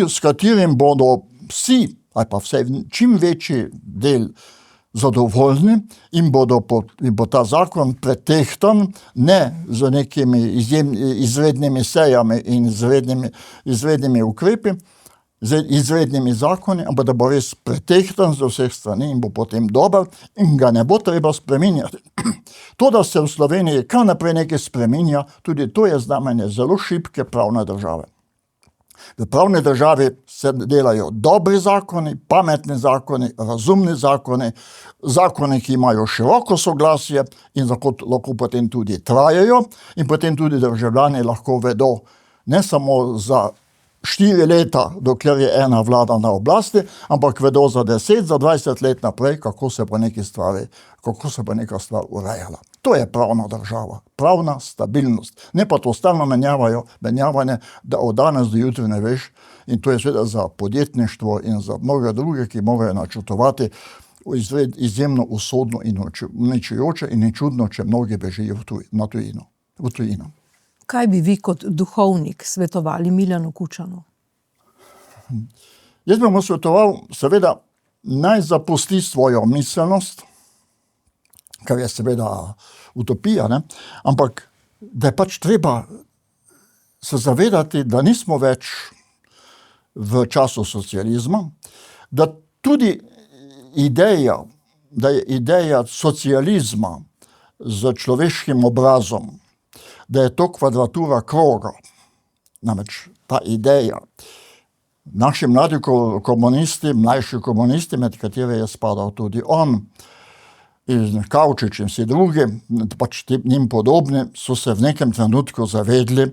B: s katerim bodo vsi, ali pa vsaj čim večji del zadovoljni in bo ta zakon pretehtan ne z nekimi izrednimi sejami in izrednimi ukrepi, z izrednimi zakoni, ampak da bo res pretehtan z vseh strani in bo potem dober in ga ne bo treba spreminjati. To, da se v Sloveniji kar naprej nekaj spreminja, tudi to je znamenje zelo šibke pravne države. V pravni državi se delajo dobri zakoni, pametni zakoni, razumni zakoni, zakoni, ki imajo široko soglasje in lahko potem tudi trajajo in potem tudi državljani lahko vedo ne samo za 4 leta, dokler je ena vlada na oblasti, ampak vedo za 10, za 20 let naprej, kako se bo neka stvar urejala. To je pravna država, pravna stabilnost. Ne pa to stalno menjavanje, da od danes do jutri ne veš, in to je seveda za podjetništvo in za mnoge druge, ki morajo načrtovati, izjemno usodno in uničujoče in ni čudno, če mnogi bežijo v tujino.
A: Kaj bi vi kot duhovnik svetovali Milanu Kučanu?
B: Jaz bi mu svetoval, seveda, naj zapusti svojo miselnost, kar je seveda utopija, ne? Ampak da je pač treba se zavedati, da nismo več v času socializma, da tudi da je ideja socializma z človeškim obrazom, da je to kvadratura kroga. Namreč ta ideja. Naši mladi komunisti, mlajši komunisti, med katere je spadal tudi on, in Kavčič in vsi drugi, pač njim podobni, so se v nekem trenutku zavedli,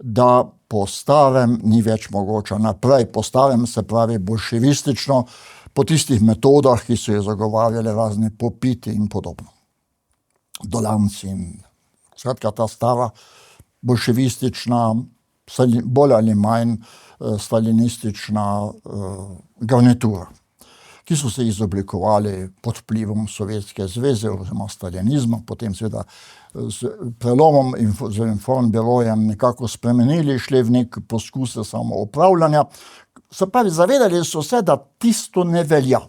B: da po starem ni več mogoče naprej. Po starem se pravi bolševistično, po tistih metodah, ki so jo zagovarjali razni popiti in podobno. Dolanci in skratka ta stara bolševistična, bolj ali manj stalinistična garnitura, ki so se izoblikovali pod vplivom Sovjetske zveze oziroma stalinizma, potem seveda s prelomom in z informbirojem nekako spremenili, šli v nek poskuse samoupravljanja. Se pravi, zavedali so se, da tisto ne velja.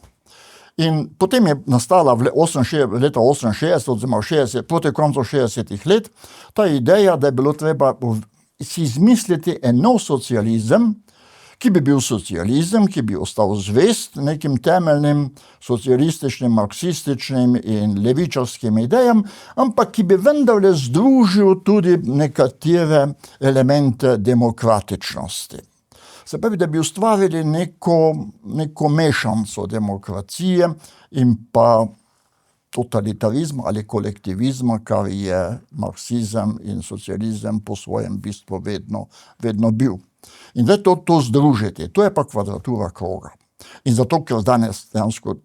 B: In potem je nastala leta 68 oziroma 60, proti koncu 60 let, ta ideja, da je bilo treba si izmisliti en nov socializem, ki bi bil socializem, ki bi ostal zvest nekim temeljnim socialističnim, marksističnim in levičarskim idejam, ampak ki bi vendarle združil tudi nekatere elemente demokratičnosti. Se pravi, da bi ustvarili neko mešanico demokracije in pa totalitarizma ali kolektivizma, kar je marksizem in socializem po svojem bistvu vedno bil. In da to združiti, to je pa kvadratura kroga. In zato, ker danes dejansko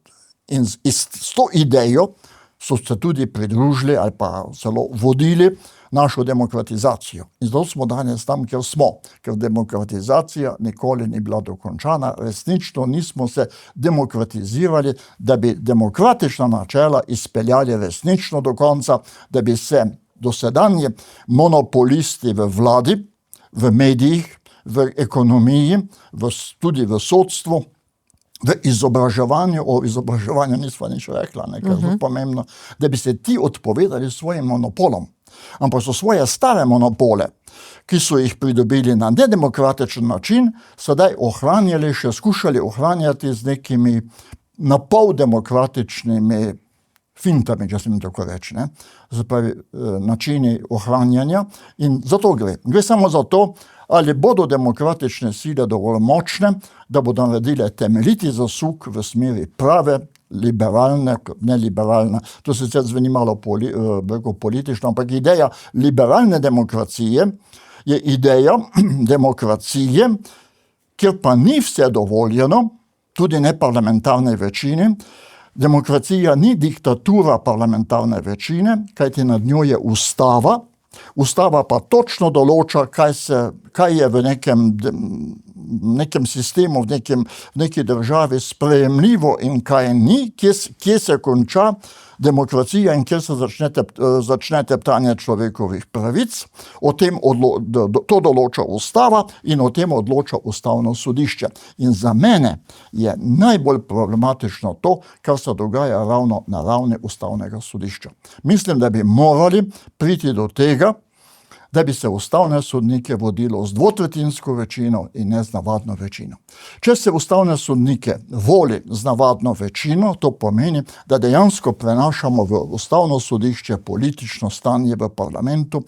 B: s to idejo so se tudi pridružili ali pa celo vodili našo demokratizacijo. In zato smo danes tam, kjer smo, ker demokratizacija nikoli ni bila dokončana, resnično nismo se demokratizirali, da bi demokratična načela izpeljali resnično do konca, da bi se dosedanji monopolisti v vladi, v medijih, v ekonomiji, tudi v sodstvu, v izobraževanju, o izobraževanju nisva nič rekla, nekaj zelo pomembno, da bi se ti odpovedali svojim monopolom. Ampak so svoje stare monopole, ki so jih pridobili na nedemokratičen način, sedaj ohranjali, še skušali ohranjati z nekimi napol demokratičnimi fintami, če se mi tako reči, ne? Zapravi, načini ohranjanja. In zato gre. Gre samo za to, ali bodo demokratične sile dovolj močne, da bodo naredile temeljiti zasuk v smeri prave, liberalne, ne liberalne, to se sicer zveni malo politično, ampak ideja liberalne demokracije je ideja demokracije, kjer pa ni vse dovoljeno, tudi ne parlamentarnej večini. Demokracija ni diktatura parlamentarne večine, kajti nad njo je ustava. Ustava pa točno določa, kaj je v nekem sistemu, v neki državi sprejemljivo in kaj ni, kje se konča demokracija in kjer se začne teptanje človekovih pravic. To določa ustava in o tem odloča ustavno sodišče. In za mene je najbolj problematično to, kar se dogaja ravno na ravni ustavnega sodišča. Mislim, da bi morali priti do tega, da bi se ustavne sodnike vodilo z dvotretjinsko večino in ne z navadno večino. Če se ustavne sodnike voli z navadno večino, to pomeni, da dejansko prenašamo v ustavno sodišče politično stanje v parlamentu.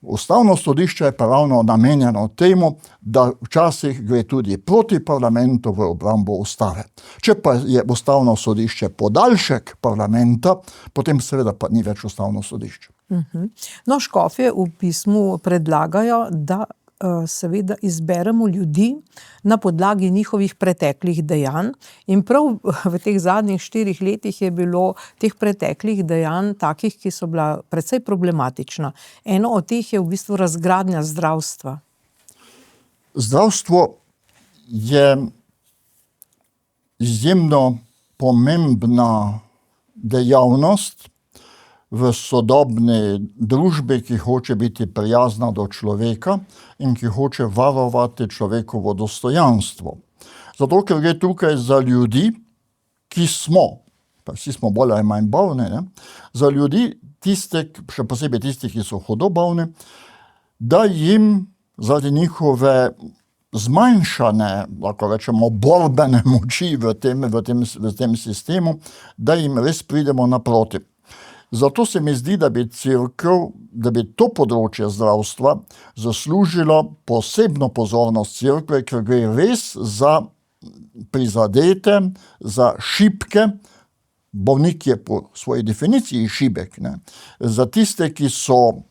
B: Ustavno sodišče je pa ravno namenjeno temu, da včasih gre tudi proti parlamentu v obrambo ustave. Če pa je ustavno sodišče podaljšek parlamenta, potem seveda pa ni več ustavno sodišče.
A: No, škofje v pismu predlagajo, da seveda izberemo ljudi na podlagi njihovih preteklih dejanj in prav v teh zadnjih 4 letih je bilo teh preteklih dejanj takih, ki so bila precej problematična. Eno od teh je v bistvu razgradnja zdravstva.
B: Zdravstvo je izjemno pomembna dejavnost v sodobni družbi, ki hoče biti prijazna do človeka in ki hoče varovati človekovo dostojanstvo. Zato, ker gre tukaj za ljudi, ki smo, pa vsi smo bolj ali manj bolni, za ljudi, tiste, še posebej tisti, ki so hudo bolni, da jim zaradi njihove zmanjšane, lahko rečemo, borbene moči v tem sistemu, da jim res pridemo naproti. Zato se mi zdi, da bi cerkev, da bi to področje zdravstva zaslužilo posebno pozornost cerkve, ker gre res za prizadete, za šibke. Bolnik je po svoji definiciji šibek, za tiste, ki so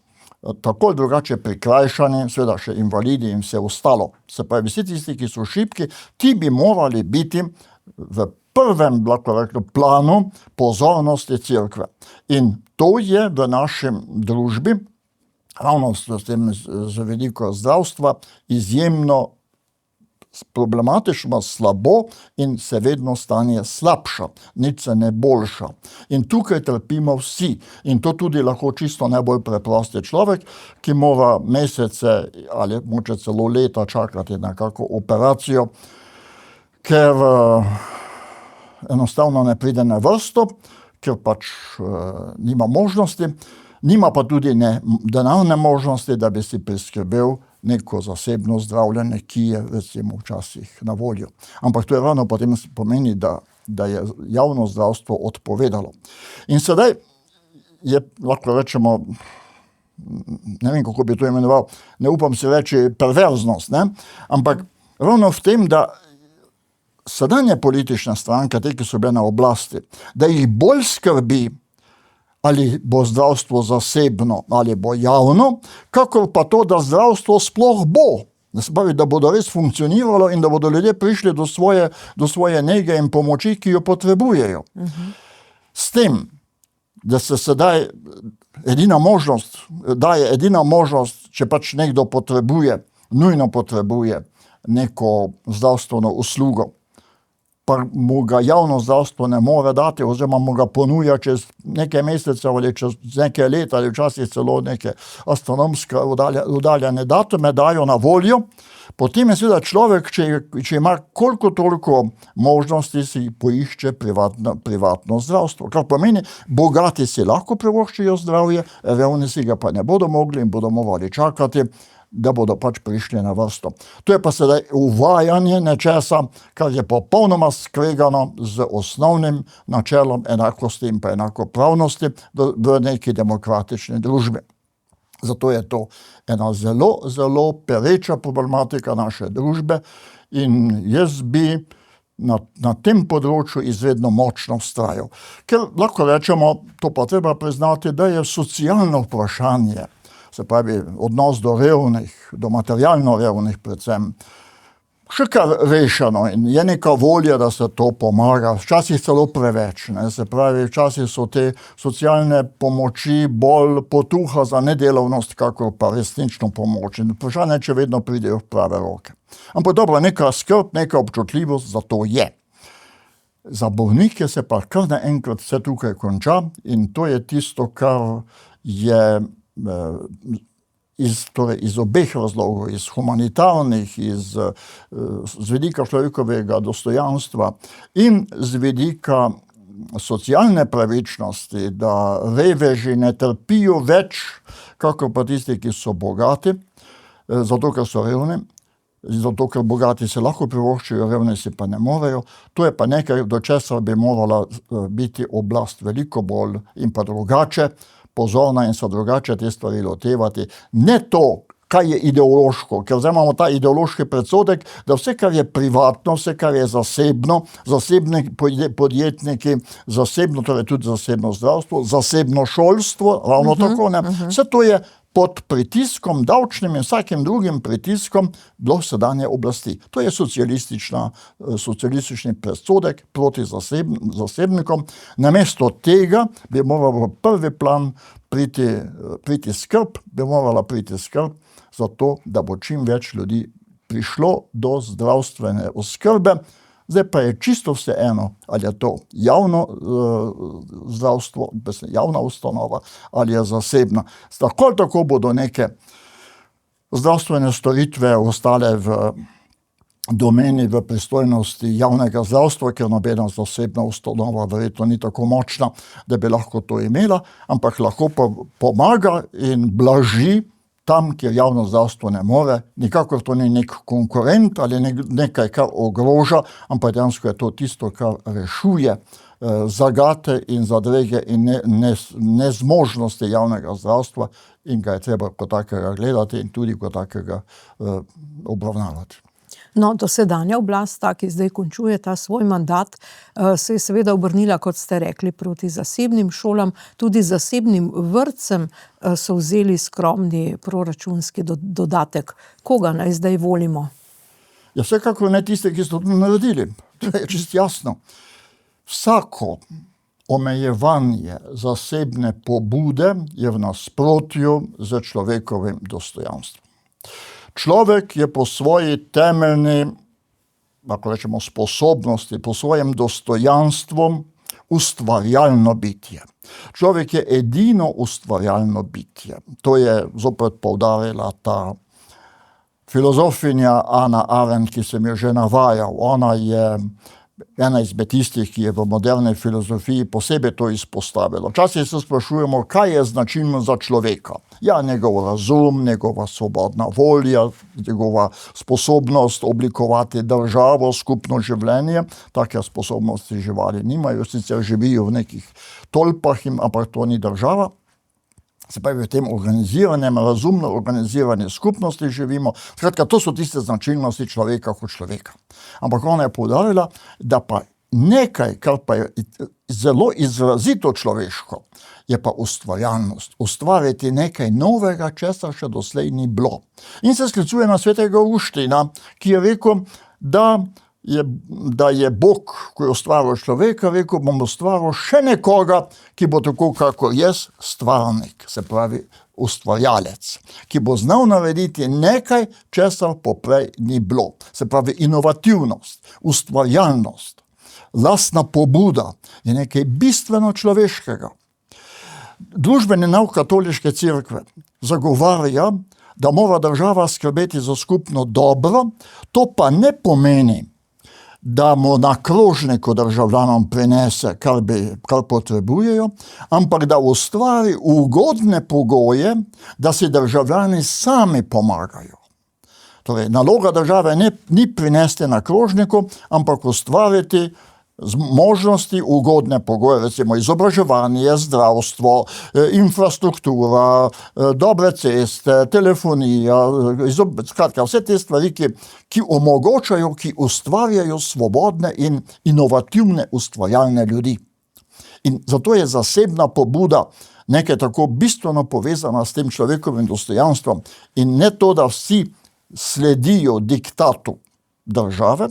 B: tako ali drugače prikrajšani, seveda še invalidi in vse ostalo. Se pravi, vsi tisti, ki so šibki, ti bi morali biti v prvem, lahko rekli, planu pozornosti cerkve. In to je v našem družbi, ravno z veliko zdravstva, izjemno problematično, slabo in se vedno stanje slabša, nič se ne boljša. In tukaj trpimo vsi. In to tudi lahko čisto najbolj preprosti človek, ki mora mesece ali moče celo leta čakati na kakšno operacijo, ker enostavno ne pride na vrsto, ker pač nima možnosti, nima pa tudi denarne možnosti, da bi si priskrbel neko zasebno zdravljenje, ki je recimo včasih na voljo. Ampak to je ravno potem pomeni, da je javno zdravstvo odpovedalo. In sedaj je, lahko rečemo, ne vem, kako bi to imenoval, ne upam si reči perverznost, ampak ravno v tem, da sedanje politične stranke, te, ki so bile na oblasti, da jih bolj skrbi, ali bo zdravstvo zasebno, ali bo javno, kakor pa to, da zdravstvo sploh bo. Se pravi, da bodo res funkcioniralo in da bodo ljudje prišli do svoje nege in pomoči, ki jo potrebujejo. S tem, da se sedaj daje edina možnost, če pač nekdo nujno potrebuje neko zdravstveno uslugo, pa mu ga javno zdravstvo ne more dati, oziroma mu ga ponuja čez nekaj mesecev ali čez nekaj let ali včasih celo neke astronomske oddaljene datume dajo na voljo, potem je seveda človek, če ima koliko toliko možnosti, si poišče privatno zdravstvo. Kar pomeni, bogati si lahko privoščijo zdravje, revni si ga pa ne bodo mogli in bodo morali čakati, da bodo pač prišli na vrsto. To je pa sedaj uvajanje nečesa, kar je popolnoma skregano z osnovnim načelom enakosti in pa enakopravnosti v neki demokratični družbi. Zato je to ena zelo, zelo pereča problematika naše družbe in jaz bi na tem področju izredno močno vztrajal. Ker lahko rečemo, to pa treba priznati, da je socialno vprašanje, se pravi odnos do revnih, do materialno revnih predvsem, še kar rešeno in je neka volja, da se to pomaga, včasih celo preveč. Se pravi, včasih so te socialne pomoči bolj potuha za nedelovnost, kakor pa resnično pomoč. In vprašanje, če vedno pridejo v prave roke. Ampak dobro, neka skrb, neka občutljivost za to je. Za bolnike se pa kar naenkrat vse tukaj konča in to je tisto, kar je iz obeh razlogov, iz humanitarnih, z vidika človekovega dostojanstva in z vidika socialne pravičnosti, da reveži ne trpijo več, kakor pa tisti, ki so bogati, zato ker so revni, zato ker bogati se lahko privoščijo, revni si pa ne morejo. To je pa nekaj, do česar bi morala biti oblast veliko bolj in pa drugače pozorna in se drugače te stvari lotevati. Ne to, kaj je ideološko, ker zdaj imamo ta ideološki predsodek, da vse, kar je privatno, vse, kar je zasebno, zasebni podjetniki, zasebno, torej tudi zasebno zdravstvo, zasebno šolstvo, ravno tako, ne. Vse to je pod pritiskom, davčnim in vsakim drugim pritiskom dosedanje oblasti. To je socialistični predsodek proti zasebnikom. Namesto tega bi moral v prvi plan priti skrb, za to, da bo čim več ljudi prišlo do zdravstvene oskrbe. Zdaj pa je čisto vseeno, ali je to javno zdravstvo, javna ustanova, ali je zasebna. Tako ali tako bodo neke zdravstvene storitve ostale v domeni, v pristojnosti javnega zdravstva, ker nobena zasebna ustanova verjetno ni tako močna, da bi lahko to imela, ampak lahko pa pomaga in blaži tam, kjer javno zdravstvo ne more. Nikakor to ni nek konkurent ali nekaj, kar ogroža, ampak dejansko je to tisto, kar rešuje zagate in zadrege in nezmožnosti javnega zdravstva in ga je treba kot takega gledati in tudi kot takega obravnavati.
A: No, dosedanja oblast, ta, ki zdaj končuje ta svoj mandat, se je seveda obrnila, kot ste rekli, proti zasebnim šolam, tudi zasebnim vrtcem so vzeli skromni proračunski dodatek. Koga naj zdaj volimo?
B: Ja, vsekakor ne tiste, ki so to naredili. To je čisto jasno. Vsako omejevanje zasebne pobude je v nasprotju z človekovim dostojanstvom. Človek je po svoji temeljni, lahko rečemo, sposobnosti, po svojem dostojanstvu ustvarjalno bitje. Človek je edino ustvarjalno bitje. To je zopet poudarila ta filozofinja Hannah Arendt, ki sem jo že navajal. Ona je ena izmed tistih, ki je v moderni filozofiji posebej to izpostavila. Včasih se sprašujemo, kaj je značilno za človeka. Ja, njegov razum, njegova svobodna volja, njegova sposobnost oblikovati državo, skupno življenje. Take sposobnosti živali nimajo, sicer živijo v nekih tolpah, ampak to ni država. Se pravi, v tem organiziranem, razumno organizirane skupnosti živimo. Skratka, to so tiste značilnosti človeka kot človeka. Ampak ona je poudarila, da pa nekaj, kar pa je zelo izrazito človeško, je pa ustvarjalnost. Ustvariti nekaj novega, česar še doslej ni bilo. In se sklicuje na svetega Avguština, ki je rekel, da je Bog, ko je ustvaril človeka, rekel, bom ustvaril še nekoga, ki bo tako kakor jaz stvarnik, se pravi ustvarjalec, ki bo znal narediti nekaj, česar poprej ni bilo. Se pravi inovativnost, ustvarjalnost, lastna pobuda je nekaj bistveno človeškega. Družbeni nauk katoliške cerkve zagovarja, da mora država skrbeti za skupno dobro, to pa ne pomeni, da mu na krožniku državljanom prinese, kar potrebujejo, ampak da ustvari ugodne pogoje, da si državljani sami pomagajo. Torej, naloga države ni prinesti na krožniku, ampak ustvariti možnosti, ugodne pogoje, recimo izobraževanje, zdravstvo, infrastruktura, dobre ceste, telefonija, skratka, vse te stvari, ki omogočajo, ki ustvarjajo svobodne in inovativne ustvarjalne ljudi. In zato je zasebna pobuda nekaj tako bistveno povezana s tem človekovim dostojanstvom in ne to, da vsi sledijo diktatu države,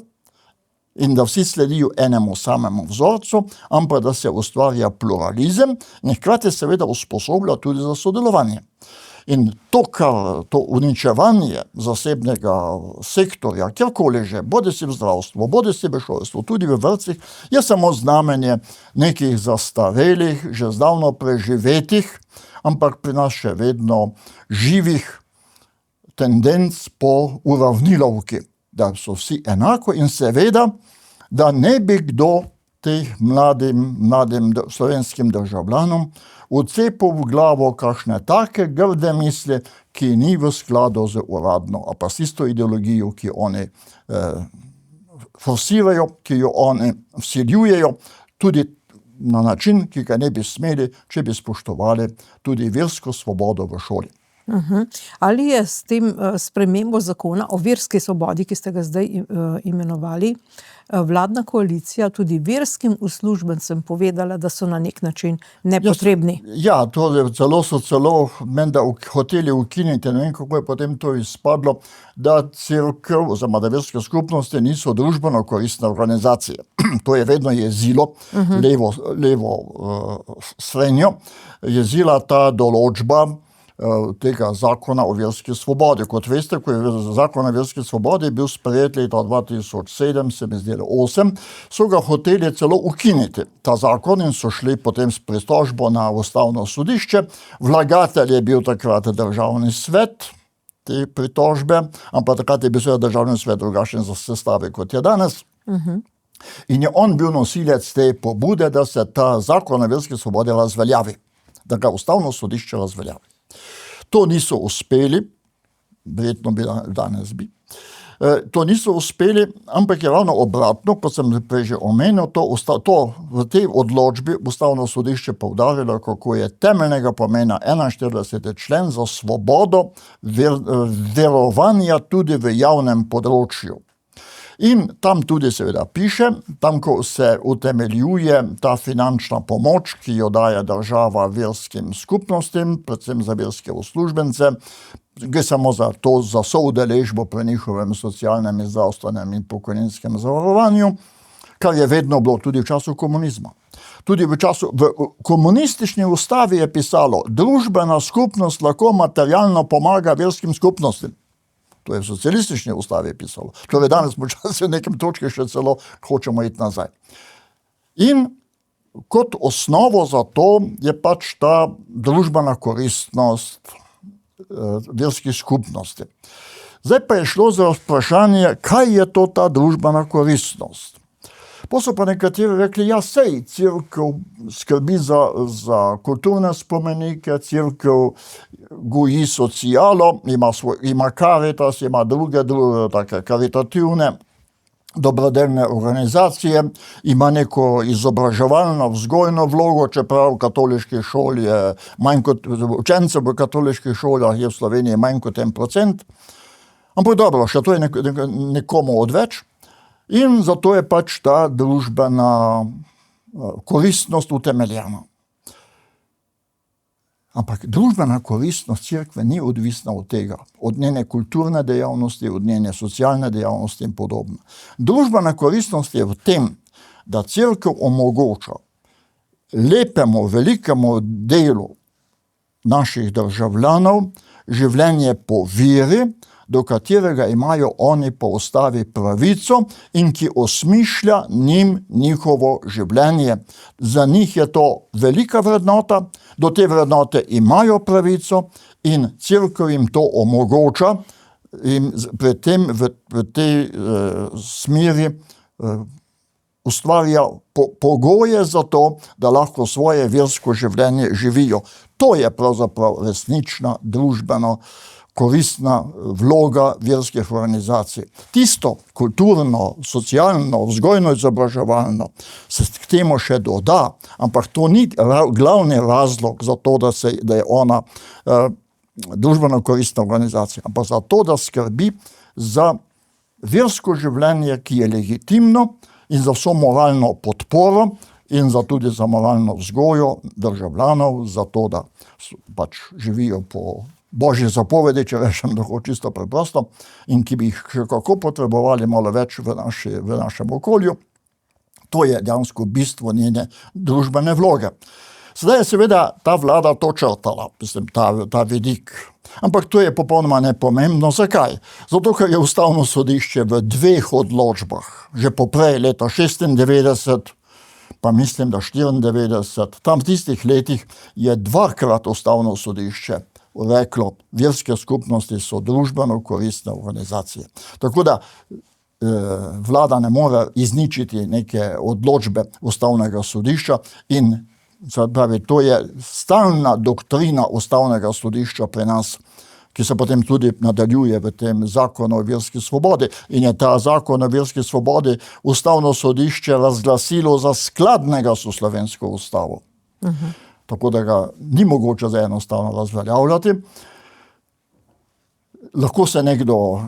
B: in da vsi sledijo enemu samemu vzorcu, ampak da se ustvarja pluralizem in hkrati seveda usposoblja tudi za sodelovanje. In to uničevanje zasebnega sektorja, kjerkoli že, bodisi v zdravstvu, bodisi v šolstvu, tudi v vrtcih, je samo znamenje nekih zastarelih, že zdavno preživetih, ampak pri nas še vedno živih tendenc po uravnilovki, da so vsi enako in seveda, da ne bi kdo teh mladim slovenskim državljanom vcepil v glavo kakšne take grde misli, ki ni v skladu z uradno, a pa s isto ideologijo, ki oni forsirajo, ki jo oni vsiljujejo, tudi na način, ki ga ne bi smeli, če bi spoštovali tudi versko svobodo v šoli.
A: Ali je s tem spremembo zakona o verski svobodi, ki ste ga zdaj imenovali, vladna koalicija tudi verskim uslužbencem povedala, da so na nek način nepotrebni?
B: Ja, so celo menda hoteli ukiniti, ne vem, kako je potem to izpadlo, da cerkev, oziroma da verske skupnosti niso družbeno koristne organizacije. To je vedno jezilo, levo srednjo, jezila ta določba tega zakona o verski svobodi. Kot veste, ko je zakon o verski svobodi bil sprejet leta 2007, se mi zdelo 8, so ga hoteli celo ukiniti, ta zakon, in so šli potem s pritožbo na ustavno sodišče. Vlagatelj je bil takrat državni svet te pritožbe, ampak takrat je bil seveda državni svet drugačen za sestave, kot je danes. In je on bil nosilec te pobude, da se ta zakon o verski svobodi razveljavi, da ga ustavno sodišče razveljavi. To niso uspeli, verjetno bi danes bi. To niso uspeli, ampak je ravno obratno, kot sem prej že omenil, to v tej odločbi ustavno sodišče poudarilo, kako je temeljnega pomena 41. člen za svobodo verovanja tudi v javnem področju. In tam tudi seveda piše, tam ko se utemeljuje ta finančna pomoč, ki jo daje država verskim skupnostim, predvsem za verske uslužbence, gre samo za to, za soudeležbo pri njihovem socialnem, zdravstvenem in pokojninskem zavarovanju, kar je vedno bilo tudi v času komunizma. Tudi v komunistični ustavi je pisalo, družbena skupnost lahko materialno pomaga verskim skupnostim. To je v socialistični ustavi pisalo. Torej danes počasi v nekem točki še celo hočemo iti nazaj. In kot osnovo za to je pač ta družbena koristnost verskih skupnosti. Zdaj pa je šlo za vprašanje, kaj je to ta družbena koristnost. Pa so pa nekateri rekli, ja sej, cerkev skrbi za kulturne spomenike, cerkev goji socialo, ima Caritas, ima druge take karitativne dobrodelne organizacije, ima neko izobraževalno, vzgojno vlogo, čeprav v katoliški šoli je manj kot, učencev v katoliških šolah je v Sloveniji manj kot 1%. Ampak dobro, še to je nekomu odveč. In zato je pač ta družbena koristnost utemeljena. Ampak družbena koristnost cerkve ni odvisna od tega, od njene kulturne dejavnosti, od njene socialne dejavnosti in podobno. Družbena koristnost je v tem, da cerkev omogoča lepemu, velikemu delu naših državljanov življenje po veri, do katerega imajo oni po ustavi pravico in ki osmišlja njihovo življenje. Za njih je to velika vrednota, do te vrednote imajo pravico in cerkev jim to omogoča in pri tem v tej smeri ustvarja pogoje za to, da lahko svoje versko življenje živijo. To je pravzaprav resnična družbena koristna vloga verskih organizacij. Tisto kulturno, socialno, vzgojno-izobraževalno se k temu še doda, ampak to ni glavni razlog za to, da je ona družbeno koristna organizacija, ampak za to, da skrbi za versko življenje, ki je legitimno in za vso moralno podporo in tudi za moralno vzgojo državljanov, za to, da pač živijo po Božje zapovedi, če rečem tako čisto preprosto, in ki bi jih še kako potrebovali malo več v našem okolju. To je dejansko bistvo njene družbene vloge. Sedaj je seveda ta vlada to črtala, mislim, ta vidik. Ampak to je popolnoma nepomembno. Zakaj? Zato, ker je ustavno sodišče v 2 odločbah, že poprej leta 96, pa mislim, da 94, tam v tistih letih je 2-krat ustavno sodišče reklo, verske skupnosti so družbeno koristne organizacije. Tako da vlada ne more izničiti neke odločbe ustavnega sodišča in pravi, to je stalna doktrina ustavnega sodišča pri nas, ki se potem tudi nadaljuje v tem zakonu o verski svobodi. In je ta zakon o verski svobodi ustavno sodišče razglasilo za skladnega s slovensko ustavo. Tako da ga ni mogoče za enostavno razveljavljati. Lahko se nekdo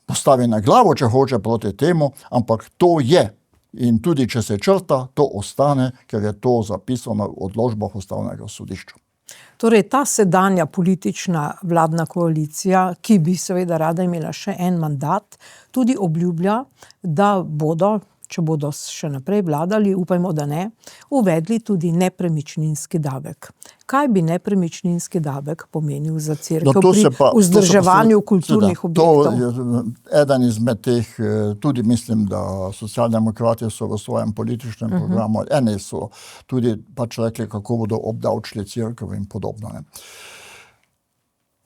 B: postavi na glavo, če hoče proti temu, ampak to je. In tudi, če se črta, to ostane, ker je to zapisano v odločbah ustavnega sodišča.
A: Torej, ta sedanja politična vladna koalicija, ki bi seveda rada imela še en mandat, tudi obljublja, da bodo, če bodo še naprej vladali, upajmo, da ne, uvedli tudi nepremičninski davek. Kaj bi nepremičninski davek pomenil za cerkev pri vzdrževanju kulturnih objektov?
B: To je eden izmed teh, tudi mislim, da socialdemokrati so v svojem političnem programu, eni so tudi pač rekli, kako bodo obdavčili cerkev in podobno. Ne.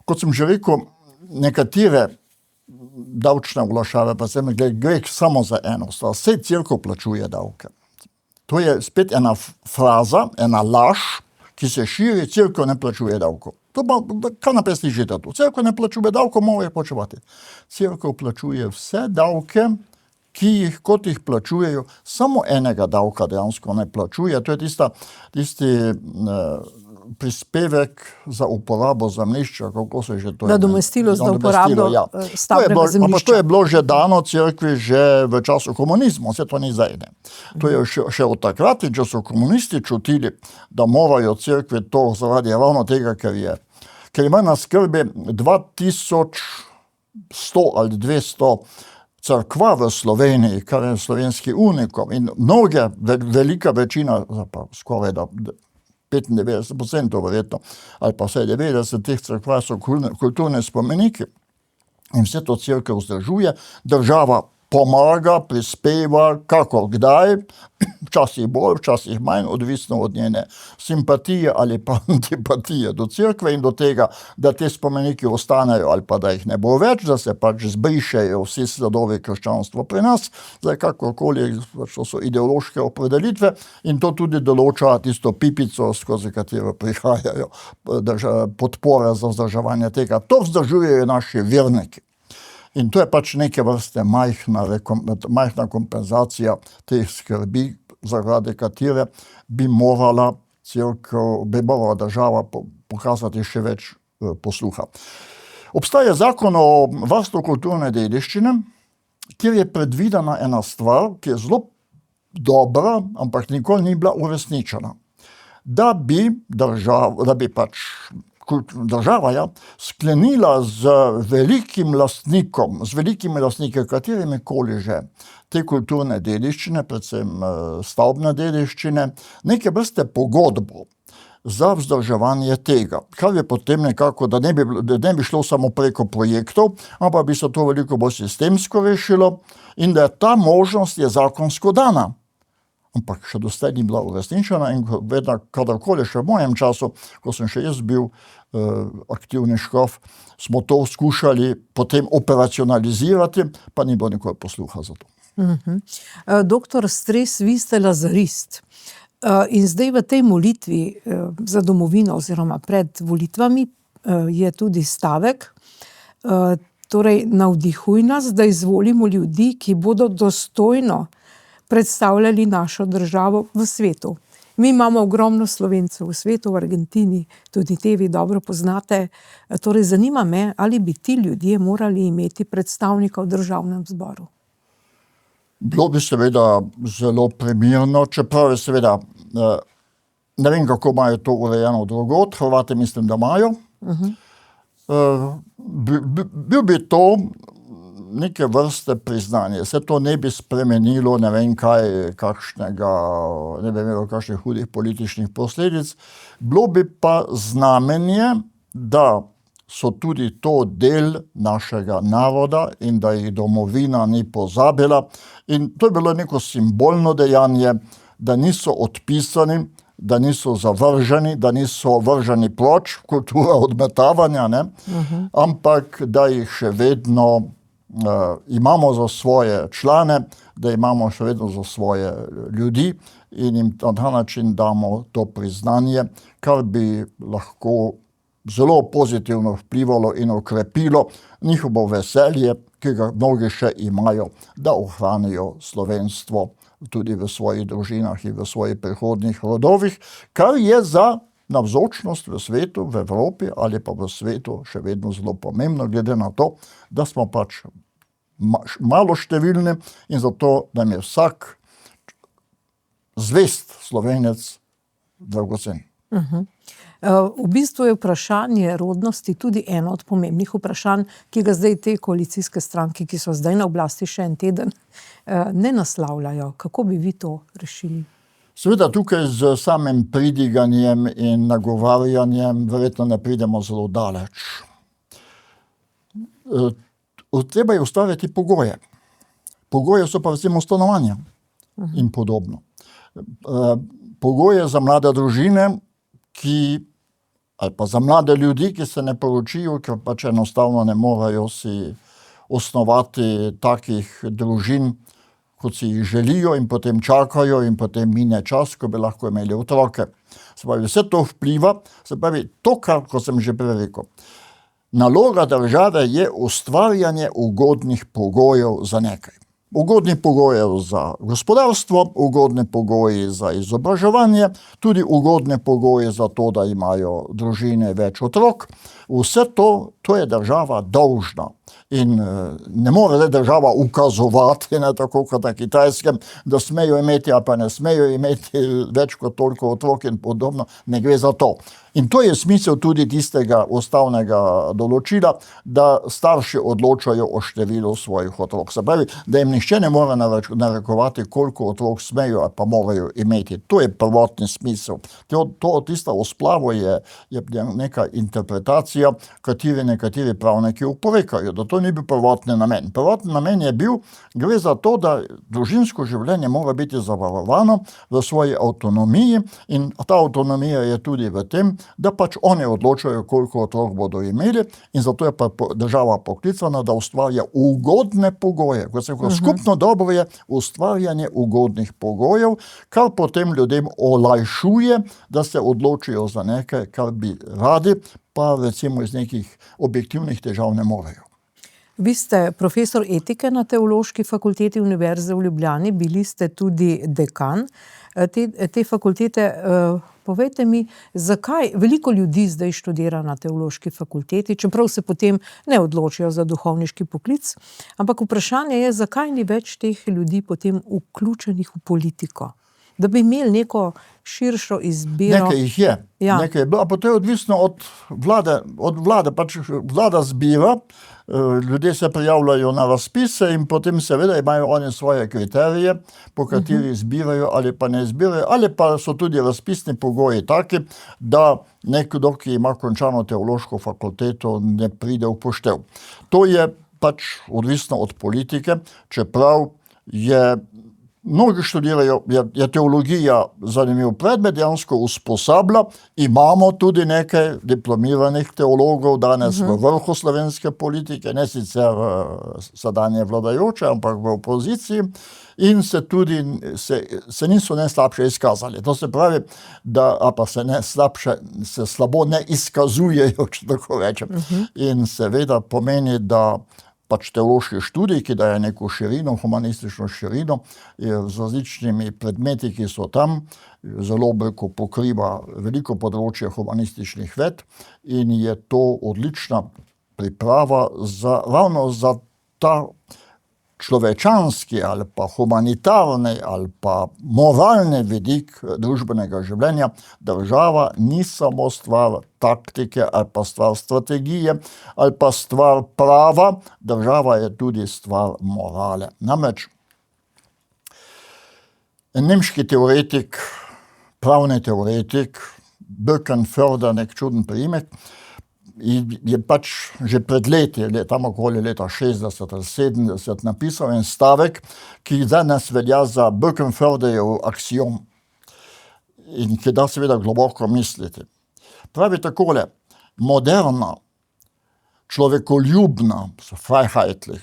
B: Kot sem že rekel, nekatere davčne olajšave, pa se mi gre samo za eno stvar. Vse cerkev plačuje davke. To je spet ena fraza, ena laž, ki se širi, cerkev ne plačuje davkov. To pa, kar naprej slišite to. Cerkev ne plačuje davkov, mora jih plačevati. Cerkev plačuje vse davke, kot jih plačujejo, samo enega davka dejansko ne plačuje. To je tisti prispevek za uporabo zemljišča, kako se že to je.
A: Nadomestilo za uporabo stavbnega zemljišča.
B: To je bilo že dano cerkvi že v času komunizma, vse to ni zdaj. To je še od takrat, če so komunisti čutili, da morajo cerkvi to zaradi ravno tega, ker ima na skrbi 2100 ali 200 cerkva v Sloveniji, kar je slovenski unikum, in mnoge, velika večina, skoraj da 95% verjetno, ali pa vse 90 teh cerkva so kulturne spomeniki. In vse to cerkev vzdržuje, država pomaga, prispeva, kako kdaj, včasih bolj, včasih manj, odvisno od njene simpatije ali pa antipatije do cerkve in do tega, da te spomeniki ostanejo ali pa da jih ne bo več, da se pač zbrišejo vsi sledovi krščanstva pri nas, zdaj kakorkoli, to so ideološke opredelitve in to tudi določa tisto pipico, skozi katero prihajajo podpore za vzdrževanje tega. To vzdržujejo naši verniki. In to je pač neke vrste majhna kompenzacija teh skrbi, zaradi katere bi morala država pokazati še več posluha. Obstaja zakon o varstvu kulturne dediščine, kjer je predvidena ena stvar, ki je zelo dobra, ampak nikoli ni bila uresničena. Da bi država sklenila z velikimi lastniki, katerimi koli že, te kulturne dediščine, predvsem stavbne dediščine, neke vrste pogodbo za vzdrževanje tega, kar je potem nekako, da ne bi šlo samo preko projektov, ampak bi se to veliko bolj sistemsko rešilo in da ta možnost je zakonsko dana. Ampak še doslej ni bila uresničena in vedno, kadarkoli še v mojem času, ko sem še jaz bil aktivni škof, smo to skušali potem operacionalizirati, pa ni bilo nikoli posluha za to.
A: Doktor Stres, vi ste lazarist. In zdaj v tej molitvi za domovino oziroma pred volitvami je tudi stavek, torej navdihuj nas, da izvolimo ljudi, ki bodo dostojno predstavljali našo državo v svetu. Mi imamo ogromno Slovencev v svetu, v Argentini, tudi te vi dobro poznate. Torej, zanima me, ali bi ti ljudje morali imeti predstavnika v državnem zboru?
B: Bilo bi seveda zelo primerno, čeprav je seveda, ne vem, kako imajo to urejeno drugod, Hrvati mislim, da imajo. Bil bi to neke vrste priznanje. Se to ne bi spremenilo, ne vem kaj, ne bi imelo kakšnih hudih političnih posledic. Bilo bi pa znamenje, da so tudi to del našega naroda in da jih domovina ni pozabila. In to je bilo neko simbolno dejanje, da niso odpisani, da niso zavrženi, da niso vrženi ploč, kultura odmetavanja, ne? Ampak da jih še vedno imamo za svoje člane, da imamo še vedno za svoje ljudi in jim na ta način damo to priznanje, kar bi lahko zelo pozitivno vplivalo in okrepilo njihovo veselje, ki ga mnogi še imajo, da ohranijo slovenstvo tudi v svojih družinah in v svojih prihodnjih rodovih, kar je za navzočnost v svetu, v Evropi ali pa v svetu še vedno zelo pomembno, glede na to, da smo pač malo številni in zato nam je vsak zvest Slovenec dragocen.
A: V bistvu je vprašanje rodnosti tudi eno od pomembnih vprašanj, ki ga zdaj te koalicijske stranke, ki so zdaj na oblasti še en teden, ne naslavljajo. Kako bi vi to rešili?
B: Seveda tukaj z samim pridiganjem in nagovarjanjem verjetno ne pridemo zelo daleč. Treba je ustvarjati pogoje. Pogoje so pa recimo stanovanja in podobno. Pogoje za mlade družine, ali pa za mlade ljudi, ki se ne poročijo, ker pač enostavno ne morejo si osnovati takih družin, kot si jih želijo in potem čakajo in potem mine čas, ko bi lahko imeli otroke. Se pravi, vse to vpliva, se pravi, to, kar, kot sem že prej rekel, naloga države je ustvarjanje ugodnih pogojev za nekaj. Ugodnih pogojev za gospodarstvo, ugodne pogoji za izobraževanje, tudi ugodne pogoje za to, da imajo družine več otrok. Vse to je država dolžna. In ne more država ukazovati, tako kot na Kitajskem, da smejo imeti ali pa ne smejo imeti več kot toliko otrok in podobno. Ne gre za to. In to je smisel tudi tistega ustavnega določila, da starši odločajo o številu svojih otrok. Se pravi, da jim nihče ne more narekovati, koliko otrok smejo ali pa morajo imeti. To je prvotni smisel. Tista osplavo je neka interpretacija, kateri nekateri pravniki oporekajo, da to ni bil prvotni namen. Prvotni namen je bil, gre za to, da družinsko življenje mora biti zavarovano v svoji avtonomiji in ta avtonomija je tudi v tem, da pač oni odločajo, koliko otrok bodo imeli in zato je pa država poklicana, da ustvarja ugodne pogoje. Kot se skupno dobro je ustvarjanje ugodnih pogojev, kar potem ljudem olajšuje, da se odločijo za nekaj, kar bi radi, pa recimo iz nekih objektivnih težav ne morejo.
A: Vi ste profesor etike na Teološki fakulteti Univerze v Ljubljani, bili ste tudi dekan te fakultete. Povejte mi, zakaj veliko ljudi zdaj študira na Teološki fakulteti, čeprav se potem ne odločijo za duhovniški poklic, ampak vprašanje je, zakaj ni več teh ljudi potem vključenih v politiko? Da bi imeli neko širšo izbiro.
B: Nekaj jih je. Ja. Nekaj je bilo, pa to je odvisno od vlade. Pač vlada zbira, ljudje se prijavljajo na razpise in potem seveda imajo oni svoje kriterije, po kateri zbirajo ali pa ne zbirajo, ali pa so tudi razpisni pogoji taki, da nekdo, ki ima končano teološko fakulteto, ne pride v poštev. To je pač odvisno od politike, čeprav je mnogi študirajo, je teologija zanimiv predmet, dejansko usposablja. Imamo tudi nekaj diplomiranih teologov danes v vrhu slovenske politike, ne sicer sedanje vladajoče, ampak v opoziciji in se niso ne slabše izkazali. To se pravi, se slabo ne izkazujejo, če tako rečem. In seveda pomeni, da pač teološki študij, ki daje neko širino, humanistično širino, z različnimi predmeti, ki so tam, zelo pokriva veliko področje humanističnih ved in je to odlična priprava ravno za ta človečanski ali pa humanitarni ali pa moralni vidik družbenega življenja. Država ni samo stvar taktike ali pa stvar strategije ali pa stvar prava, država je tudi stvar morale. Namreč nemški teoretik, pravni teoretik, Böckenförder, nek čuden priimek, je pač že pred leti, tam okoli leta 60 ali 70, napisal en stavek, ki danes velja za Böckenförderjev aksiom in ki da seveda globoko misliti. Pravi takole: moderna človekoljubna, freiheitlich,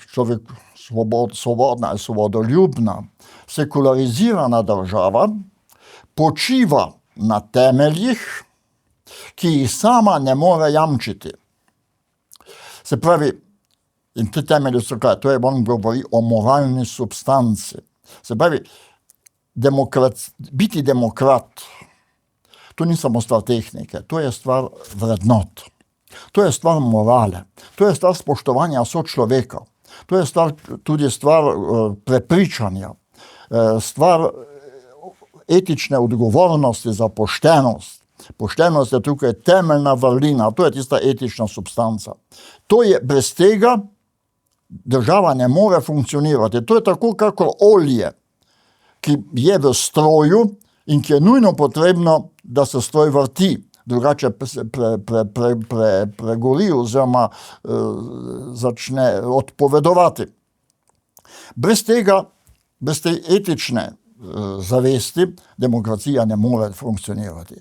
B: svobodna ali svobodoljubna, sekularizirana država počiva na temeljih, ki jih sama ne more jamčiti. Se pravi, in te temelji so kaj, to je on govori o moralni substanci. Se pravi, biti demokrat, to ni samo stvar tehnike, to je stvar vrednot, to je stvar morale, to je stvar spoštovanja sočloveka, to je tudi stvar prepričanja, stvar etične odgovornosti za poštenost. Poštenost je tukaj temeljna vrlina, to je tista etična substanca. To je, brez tega država ne more funkcionirati. To je tako, kakor olje, ki je v stroju in ki je nujno potrebno, da se stroj vrti, drugače pregori oziroma začne odpovedovati. Brez tega, brez te etične zavesti, demokracija ne more funkcionirati.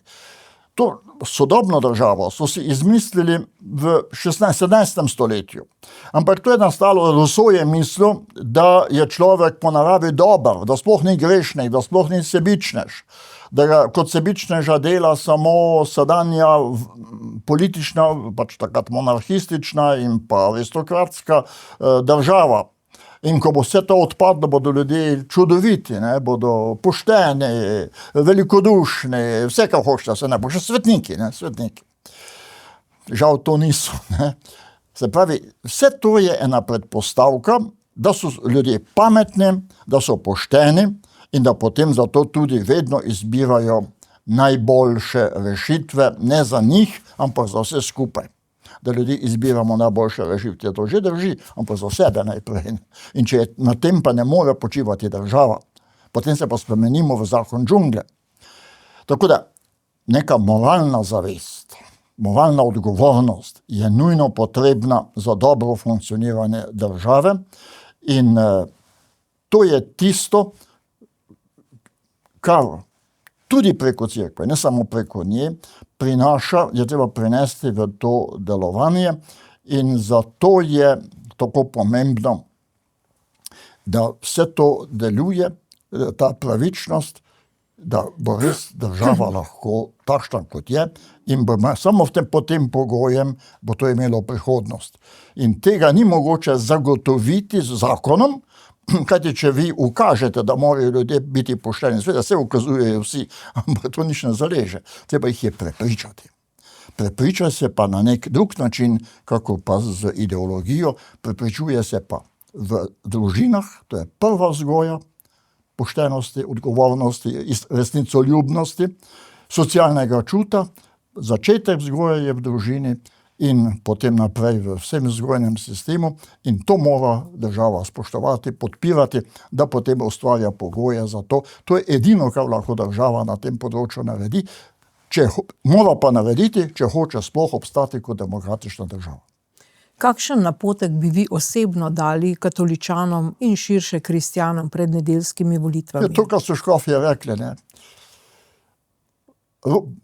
B: To sodobno državo so si izmislili v 17. stoletju. Ampak to je nastalo, Rousseau je mislil, da je človek po naravi dober, da sploh ni grešnik, da sploh ni sebičnež, da ga kot sebičneža dela samo sedanja politična, pač takrat monarhistična in pa aristokratska država. In ko bo vse to odpadlo, bodo ljudje čudoviti, bodo pošteni, velikodušni, vse, kar hočete, se ne bo, še svetniki. Žal to niso. Se pravi, vse to je ena predpostavka, da so ljudje pametni, da so pošteni in da potem zato tudi vedno izbirajo najboljše rešitve, ne za njih, ampak za vse skupaj. Da ljudi izbiramo najboljše rešitve. To že drži, ampak za sebe najprej. In če na tem pa ne more počivati država, potem se pa spremenimo v zakon džungle. Tako da neka moralna zavest, moralna odgovornost je nujno potrebna za dobro funkcioniranje države in to je tisto, kar tudi preko cerkve, ne samo preko nje, je treba prinesti v to delovanje in zato je tako pomembno, da vse to deluje, ta pravičnost, da bo res država lahko takšna, kot je in samo pod tem pogojem bo to imelo prihodnost. In tega ni mogoče zagotoviti z zakonom, kajti če vi ukažete, da morajo ljudje biti pošteni, seveda se ukazujejo vsi, ampak to nič ne zaleže. Treba jih je prepričati. Prepriča se pa na nek drug način, kako pa z ideologijo, prepričuje se pa v družinah, to je prva vzgoja, poštenosti, odgovornosti, resnicoljubnosti, socialnega čuta, začetek vzgoje je v družini, in potem naprej v vsem vzgojnem sistemu in to mora država spoštovati, podpirati, da potem ustvarja pogoje za to. To je edino, kar lahko država na tem področju naredi, mora pa narediti, če hoče sploh obstati kot demokratična država.
A: Kakšen napotek bi vi osebno dali katoličanom in širše kristjanom pred nedeljskimi volitvami?
B: To, kar so škofje rekli,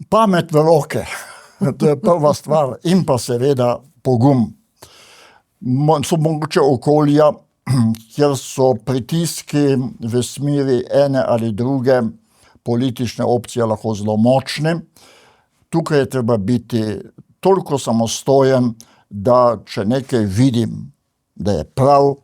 B: pamet v roke. To je prva stvar in pa seveda pogum. So mogoče okolja, kjer so pritiski v smeri ene ali druge politične opcije lahko zelo močni. Tukaj je treba biti toliko samostojen, da če nekaj vidim, da je prav,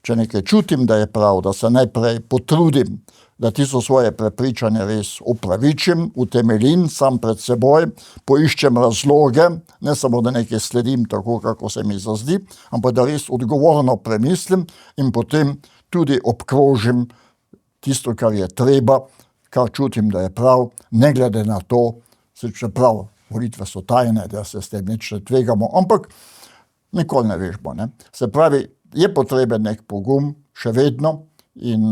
B: če nekaj čutim, da je prav, da se najprej potrudim, da tisto svoje prepričanje res upravičim, utemeljim sam pred seboj, poiščem razloge, ne samo da nekaj sledim tako, kako se mi zazdi, ampak da res odgovorno premislim in potem tudi obkrožim tisto, kar je treba, kar čutim, da je prav, ne glede na to, čeprav volitve so tajne, da se s tem nič ne tvegamo, ampak nikoli ne veš bo. Se pravi, je potreben nek pogum še vedno in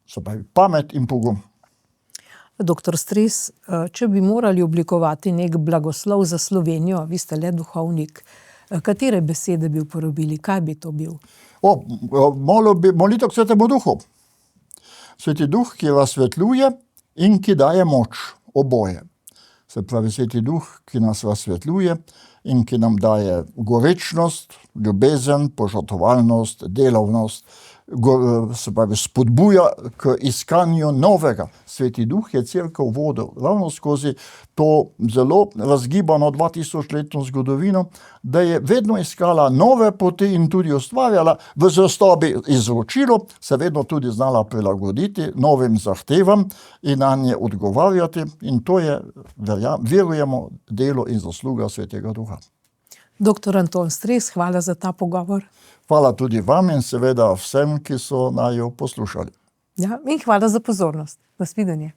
B: se pravi, pamet in pogum.
A: Doktor Stres, če bi morali oblikovati nek blagoslov za Slovenijo, vi ste le duhovnik, katere besede bi uporabili, kaj bi to bil?
B: Molitev k Svetemu Duhu. Sveti Duh, ki razsvetljuje in ki daje moč, oboje. se pravi Sveti Duh, ki nas razsvetljuje in ki nam daje gorečnost, ljubezen, požrtvovalnost, delovnost, se pravi spodbuja k iskanju novega. Sveti Duh je cerkev vodil ravno skozi to zelo razgibano 2000-letno zgodovino, da je vedno iskala nove poti in tudi ustvarjala v zvestobi izročilo, se vedno tudi znala prilagoditi novim zahtevam in na nje odgovarjati, in to je, verujemo, delo in zasluga Svetega Duha.
A: Doktor Anton Stres, hvala za ta pogovor.
B: Hvala tudi vam in seveda vsem, ki so naju poslušali.
A: Ja, in hvala za pozornost. Nasvidenje.